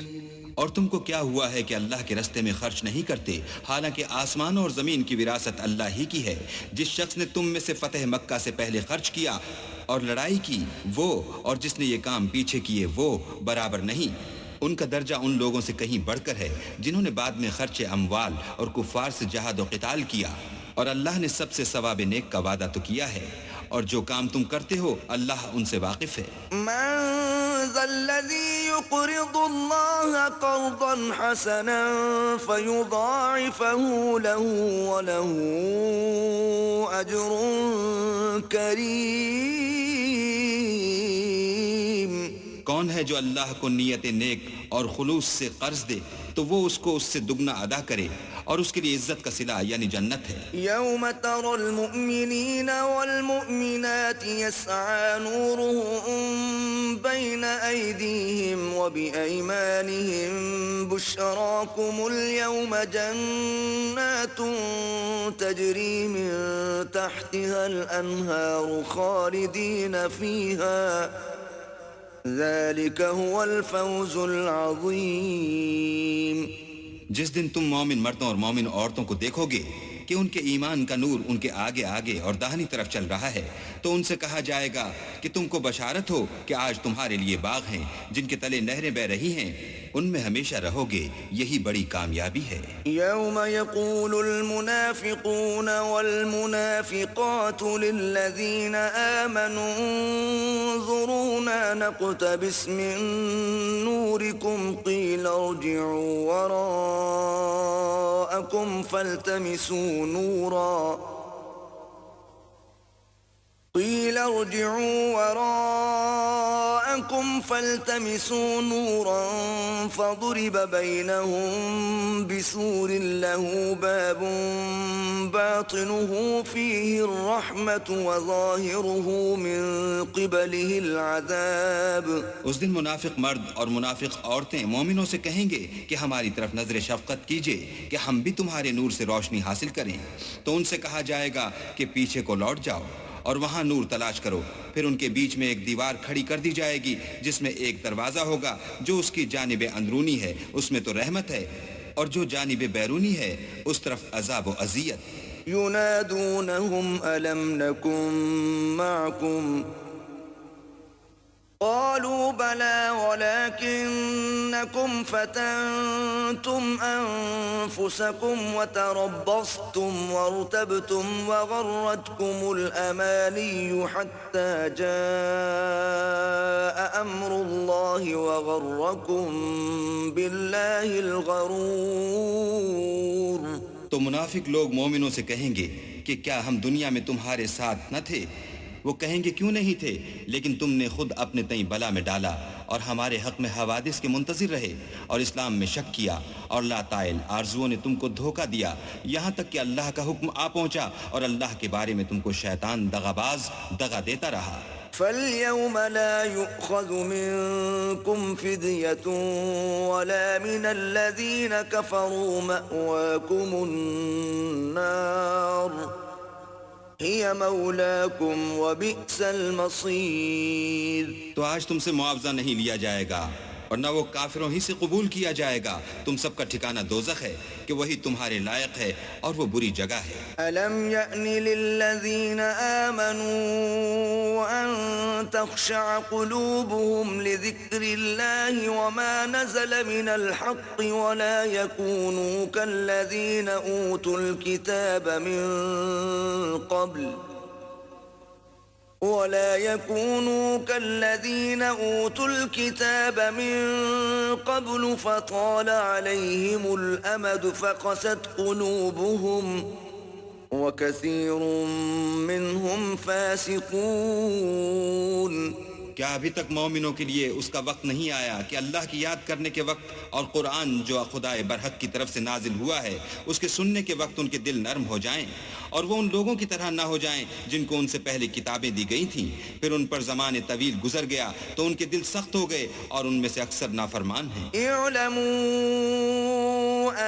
اور تم کو کیا ہوا ہے کہ اللہ کے رستے میں خرچ نہیں کرتے حالانکہ آسمانوں اور زمین کی وراثت اللہ ہی کی ہے۔ جس شخص نے تم میں سے فتح مکہ سے پہلے خرچ کیا اور لڑائی کی وہ اور جس نے یہ کام پیچھے کیے وہ برابر نہیں۔ ان کا درجہ ان لوگوں سے کہیں بڑھ کر ہے جنہوں نے بعد میں خرچ اموال اور کفار سے جہاد و قتال کیا، اور اللہ نے سب سے ثواب نیک کا وعدہ تو کیا ہے، اور جو کام تم کرتے ہو اللہ ان سے واقف ہے۔ من ذا الذي يقرض الله قرضا حسنا فيضاعفه له وله أجر كريم۔ کون ہے جو اللہ کو نیت نیک اور خلوص سے قرض دے تو وہ اس کو اس سے دگنا ادا کرے، اور اس کے لیے عزت کا صلہ یعنی جنت ہے۔ یوم ترى المؤمنین والمؤمنات يسعى نورهم بين أيديهم وبأيمانهم بشراكم اليوم جنات تجري من تحتها الأنهار خالدين فيها ذلك هو الفوز العظیم۔ جس دن تم مومن مردوں اور مومن عورتوں کو دیکھو گے کہ ان کے ایمان کا نور ان کے آگے آگے اور داہنی طرف چل رہا ہے تو ان سے کہا جائے گا کہ تم کو بشارت ہو کہ آج تمہارے لیے باغ ہیں جن کے تلے نہریں بہ رہی ہیں، ان میں ہمیشہ رہو گے، یہی بڑی کامیابی ہے۔ یوم یقول المنافقون والمنافقات للذین آمنوا انظرونا نقتبس من نورکم قیل ارجعوا وراءکم فالتمسوا نورا قيل ارجعوا وراءكم فالتمسوا نورا فضرب بينهم بسور له باب باطنه فيه الرحمة وظاهره من قبله العذاب. اس دن منافق مرد اور منافق عورتیں مومنوں سے کہیں گے کہ ہماری طرف نظر شفقت کیجئے کہ ہم بھی تمہارے نور سے روشنی حاصل کریں. تو ان سے کہا جائے گا کہ پیچھے کو لوٹ جاؤ اور وہاں نور تلاش کرو. پھر ان کے بیچ میں ایک دیوار کھڑی کر دی جائے گی جس میں ایک دروازہ ہوگا جو اس کی جانب اندرونی ہے اس میں تو رحمت ہے اور جو جانب بیرونی ہے اس طرف عذاب و اذیت. ينادونهم ألم نكن معكم قالوا بلى ولكنكم فتنتم أنفسكم وتربصتم وارتبتم وغرتكم الأماني حتى جاء أمر الله وغركم بالله الغرور. تو منافق لوگ مومنوں سے کہیں گے کہ کیا ہم دنیا میں تمہارے ساتھ نہ تھے؟ وہ کہیں گے کیوں نہیں تھے، لیکن تم نے خود اپنے تئیں بلا میں ڈالا اور ہمارے حق میں حوادث کے منتظر رہے اور اسلام میں شک کیا اور لا طائل آرزوؤں نے تم کو دھوکہ دیا یہاں تک کہ اللہ کا حکم آ پہنچا اور اللہ کے بارے میں تم کو شیطان دغاباز دغا دیتا رہا. فاليوم لا يؤخذ منكم فدية ولا من الذين كفروا مأواكم النار هي مولاكم وبئس المصير. تو آج تم سے معاوضہ نہیں لیا جائے گا اور نہ وہ کافروں ہی سے قبول کیا جائے گا. تم سب کا ٹھکانہ دوزخ ہے کہ وہی تمہارے لائق ہے اور وہ بری جگہ ہے. ألم يأن للذين آمنوا أن تخشع قلوبهم لذكر الله وما نزل من الحق ولا يكونوا كالذين أوتوا الكتاب من قبل فطال عليهم الأمد فقست قلوبهم وكثير منهم فاسقون. کیا ابھی تک مومنوں کے لیے اس کا وقت نہیں آیا کہ اللہ کی یاد کرنے کے وقت اور قرآن جو خدائے برحق کی طرف سے نازل ہوا ہے اس کے سننے کے وقت ان کے دل نرم ہو جائیں اور وہ ان لوگوں کی طرح نہ ہو جائیں جن کو ان سے پہلے کتابیں دی گئی تھیں پھر ان پر زمانے طویل گزر گیا تو ان کے دل سخت ہو گئے اور ان میں سے اکثر نافرمان ہیں. اعلموا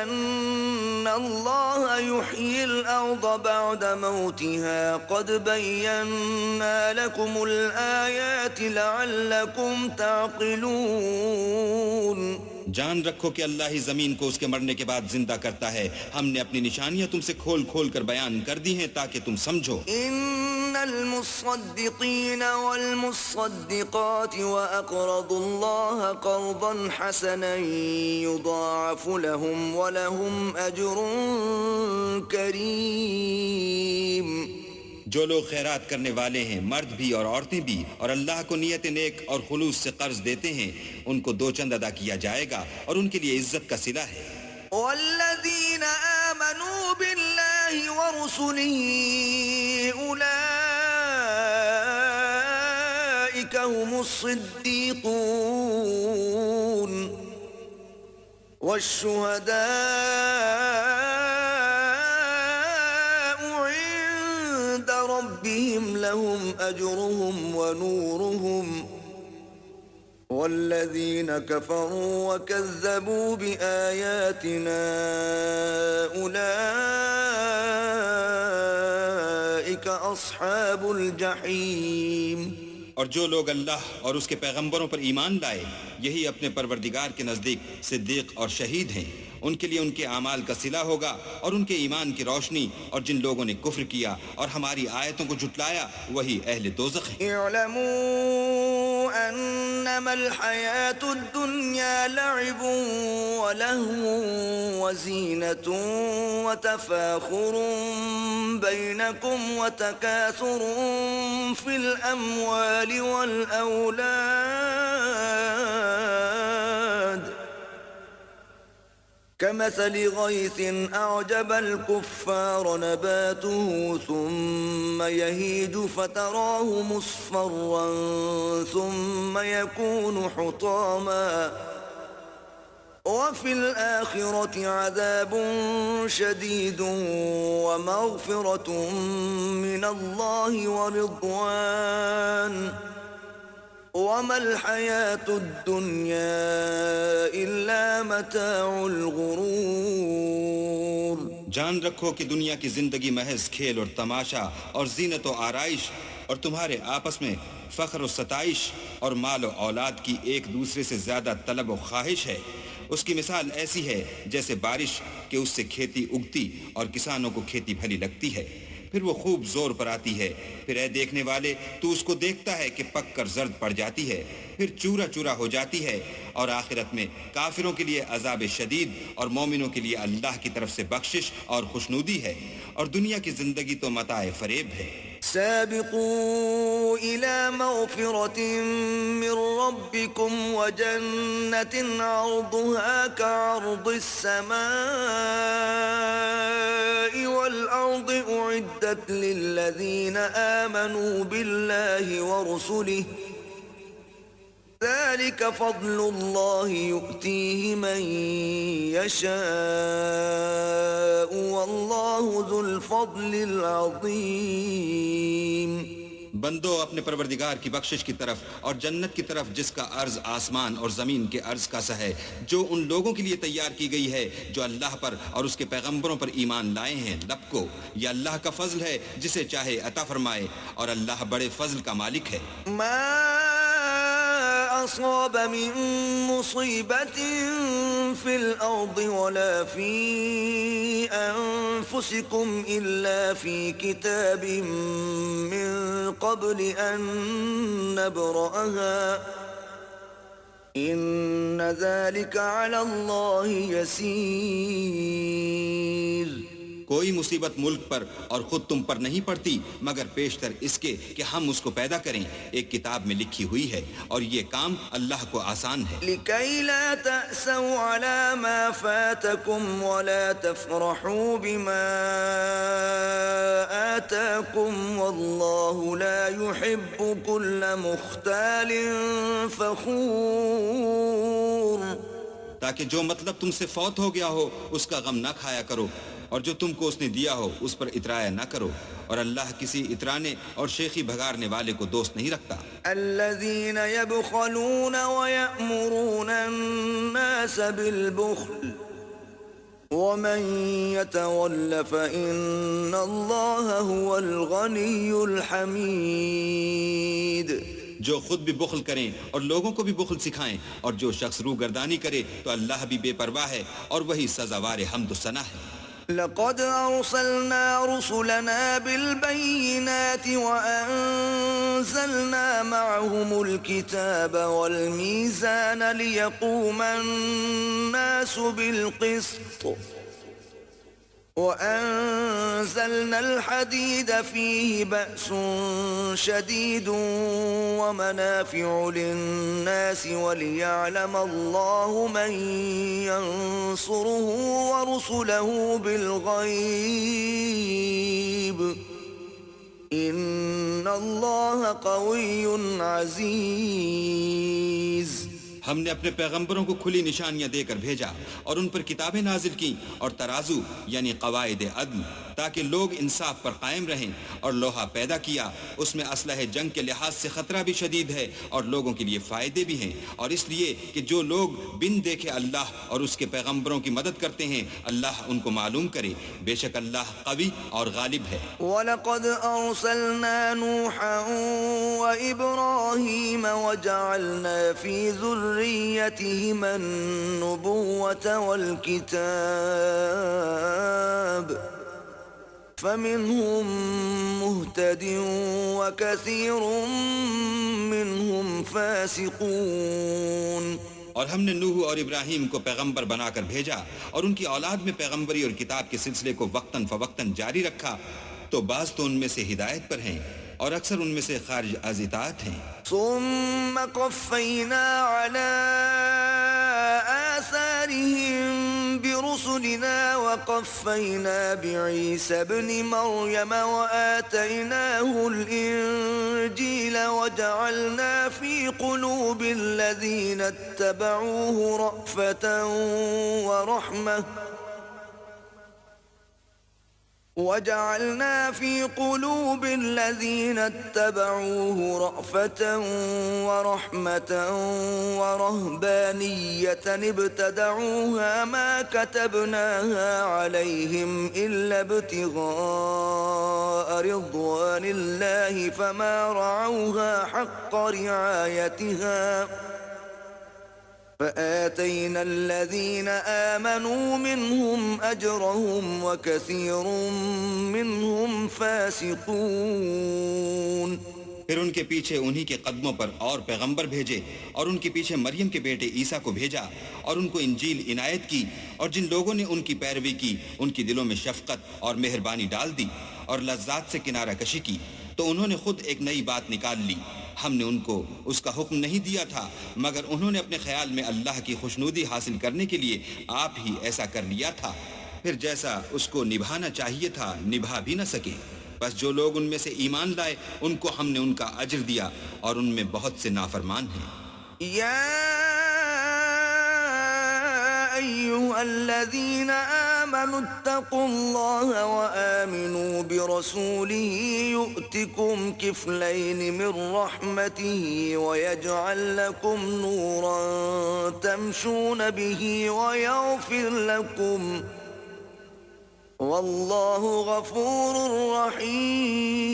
ان اللہ يحيي الارض بعد موتها قد بينا لكم الآيات لعلكم تعقلون. جان رکھو کہ اللہ ہی زمین کو اس کے مرنے کے بعد زندہ کرتا ہے. ہم نے اپنی نشانیاں تم سے کھول کھول کر بیان کر دی ہیں تاکہ تم سمجھو. ان المصدقین والمصدقات واقرضوا اللہ قرضا حسنا یضاعف لهم ولهم اجر کریم. جو لوگ خیرات کرنے والے ہیں مرد بھی اور عورتیں بھی اور اللہ کو نیت نیک اور خلوص سے قرض دیتے ہیں ان کو دو چند ادا کیا جائے گا اور ان کے لیے عزت کا صلہ ہے. والذین آمنوا باللہ ورسلہ اولئک هم الصدیقون والشہداء عند ربهم لهم أجرهم ونورهم والذين كفروا وكذبوا بآياتنا أولئك أصحاب الجحيم. اور جو لوگ اللہ اور اس کے پیغمبروں پر ایمان لائے یہی اپنے پروردگار کے نزدیک صدیق اور شہید ہیں. ان کے لیے ان کے اعمال کا صلہ ہوگا اور ان کے ایمان کی روشنی اور جن لوگوں نے کفر کیا اور ہماری آیتوں کو جھٹلایا وہی اہل دوزخ ہیں. اعلموا انما الحیاة الدنیا لعب ولهو وزینة وتفاخر بینکم وتکاثر فی الاموال والأولاد كمثل غيث أعجب الكفار نباته ثم يهيج فتراه مصفرا ثم يكون حطاما وفي الآخرة عذاب شديد ومغفرة من الله ورضوان وما الحياة الدنيا إلا متاع الغرور. جان رکھو کہ دنیا کی زندگی محض کھیل اور تماشا اور زینت و آرائش اور تمہارے آپس میں فخر و ستائش اور مال و اولاد کی ایک دوسرے سے زیادہ طلب و خواہش ہے. اس کی مثال ایسی ہے جیسے بارش کہ اس سے کھیتی اگتی اور کسانوں کو کھیتی بھلی لگتی ہے، پھر وہ خوب زور پر آتی ہے، پھر اے دیکھنے والے تو اس کو دیکھتا ہے کہ پک کر زرد پڑ جاتی ہے، پھر چورا چورا ہو جاتی ہے، اور آخرت میں کافروں کے لیے عذاب شدید اور مومنوں کے لیے اللہ کی طرف سے بخشش اور خوشنودی ہے، اور دنیا کی زندگی تو متاع فریب ہے. سابقوا إلى مغفرة من ربكم وجنة عرضها كعرض السماء والأرض أعدت للذين آمنوا بالله ورسله ذلك فضل الله يؤتيه من يشاء والله ذو الفضل العظيم. بندو اپنے پروردگار کی بخشش کی طرف اور جنت کی طرف جس کا عرض آسمان اور زمین کے عرض کا سا ہے، جو ان لوگوں کے لیے تیار کی گئی ہے جو اللہ پر اور اس کے پیغمبروں پر ایمان لائے ہیں. لب کو یہ اللہ کا فضل ہے جسے چاہے عطا فرمائے، اور اللہ بڑے فضل کا مالک ہے. أصاب من مصيبة في الأرض ولا في أنفسكم إلا في كتاب من قبل أن نبرأها إن ذلك على الله يسير. کوئی مصیبت ملک پر اور خود تم پر نہیں پڑتی مگر پیشتر اس کے کہ ہم اس کو پیدا کریں، ایک کتاب میں لکھی ہوئی ہے، اور یہ کام اللہ کو آسان ہے. لكي لا تأسوا على ما فاتكم ولا تفرحوا بما آتاكم والله لا يحب كل مختال فخور. تاکہ جو مطلب تم سے فوت ہو گیا ہو اس کا غم نہ کھایا کرو، اور جو تم کو اس نے دیا ہو اس پر اترایا نہ کرو، اور اللہ کسی اترانے اور شیخی بھگارنے والے کو دوست نہیں رکھتا. الذين يبخلون ويأمرون الناس بالبخل ومن يتول فإن الله هو الغني الحميد. جو خود بھی بخل کریں اور لوگوں کو بھی بخل سکھائیں، اور جو شخص روگردانی کرے تو اللہ بھی بے پرواہ ہے اور وہی سزاوار حمد و ثنا ہے. لقد أرسلنا رسلنا بالبينات وأنزلنا معهم الكتاب والميزان ليقوم الناس بالقسط وأنزلنا الحديد فيه بأس شديد ومنافع للناس وليعلم الله من ينصره ورسله بالغيب إن الله قوي عزيز. ہم نے اپنے پیغمبروں کو کھلی نشانیاں دے کر بھیجا اور ان پر کتابیں نازل کی اور ترازو یعنی قواعد عدل تاکہ لوگ انصاف پر قائم رہیں، اور لوہا پیدا کیا، اس میں اسلحہ جنگ کے لحاظ سے خطرہ بھی شدید ہے اور لوگوں کے لیے فائدے بھی ہیں، اور اس لیے کہ جو لوگ بن دیکھے اللہ اور اس کے پیغمبروں کی مدد کرتے ہیں اللہ ان کو معلوم کرے، بے شک اللہ قوی اور غالب ہے. وَلَقَدْ أَرْسَلْنَا نُوحًا وَإِبْرَاهِيمَ وَجَعَلْنَا فِي ذُرِّيَّتِهِمَا النُّبُوَّةَ وَالْكِتَابَ فَمِنْهُمْ مُهْتَدٍ وَكَثِيرٌ مِّنْهُمْ فَاسِقُونَ. اور ہم نے نوح اور ابراہیم کو پیغمبر بنا کر بھیجا اور ان کی اولاد میں پیغمبری اور کتاب کے سلسلے کو وقتاً فوقتاً جاری رکھا، تو بعض تو ان میں سے ہدایت پر ہیں اور اکثر ان میں سے خارج از اطاعت ہیں. ثم قفينا على آثارهم برسلنا رسلنا وقفينا بعيسى ابن مريم وآتيناه الإنجيل وجعلنا في قلوب الذين اتبعوه رأفة ورحمة ورهبانية ابتدعوها ما كتبناها عليهم إلا ابتغاء رضوان الله فما رعوها حق رعايتها فآتينا الذين آمنوا منهم أجرهم وكثير منهم فاسقون. پھر ان کے پیچھے انہی کے قدموں پر اور پیغمبر بھیجے اور ان کے پیچھے مریم کے بیٹے عیسیٰ کو بھیجا اور ان کو انجیل عنایت کی اور جن لوگوں نے ان کی پیروی کی ان کی دلوں میں شفقت اور مہربانی ڈال دی اور لذات سے کنارہ کشی کی تو انہوں نے خود ایک نئی بات نکال لی. ہم نے ان کو اس کا حکم نہیں دیا تھا مگر انہوں نے اپنے خیال میں اللہ کی خوشنودی حاصل کرنے کے لیے آپ ہی ایسا کر لیا تھا. پھر جیسا اس کو نبھانا چاہیے تھا نبھا بھی نہ سکے. بس جو لوگ ان میں سے ایمان لائے ان کو ہم نے ان کا اجر دیا اور ان میں بہت سے نافرمان ہیں. یا ایھا الذین آمنوا اتقوا اللہ وآمنوا برسوله یؤتکم کفلین من رحمته ویجعل لکم نورا تمشون به ویغفر لکم واللہ غفور رحیم.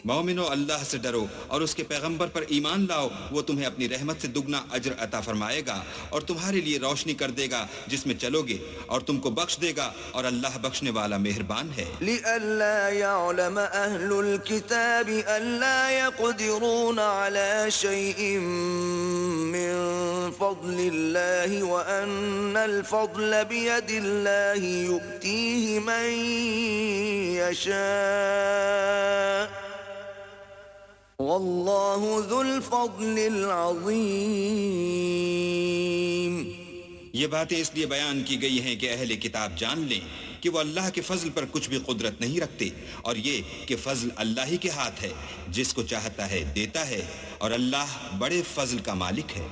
مومنو اللہ سے ڈرو اور اس کے پیغمبر پر ایمان لاؤ وہ تمہیں اپنی رحمت سے دگنا اجر عطا فرمائے گا اور تمہارے لیے روشنی کر دے گا جس میں چلو گے اور تم کو بخش دے گا اور اللہ بخشنے والا مہربان ہے. لئلا يعلم أهل الكتاب ألا يقدرون على شيء من فضل الله وأن الفضل بيد الله يؤتيه من يشاء واللہ ذو الفضل العظیم. یہ باتیں اس لیے بیان کی گئی ہیں کہ اہل کتاب جان لیں کہ وہ اللہ کے فضل پر کچھ بھی قدرت نہیں رکھتے اور یہ کہ فضل اللہ ہی کے ہاتھ ہے جس کو چاہتا ہے دیتا ہے اور اللہ بڑے فضل کا مالک ہے.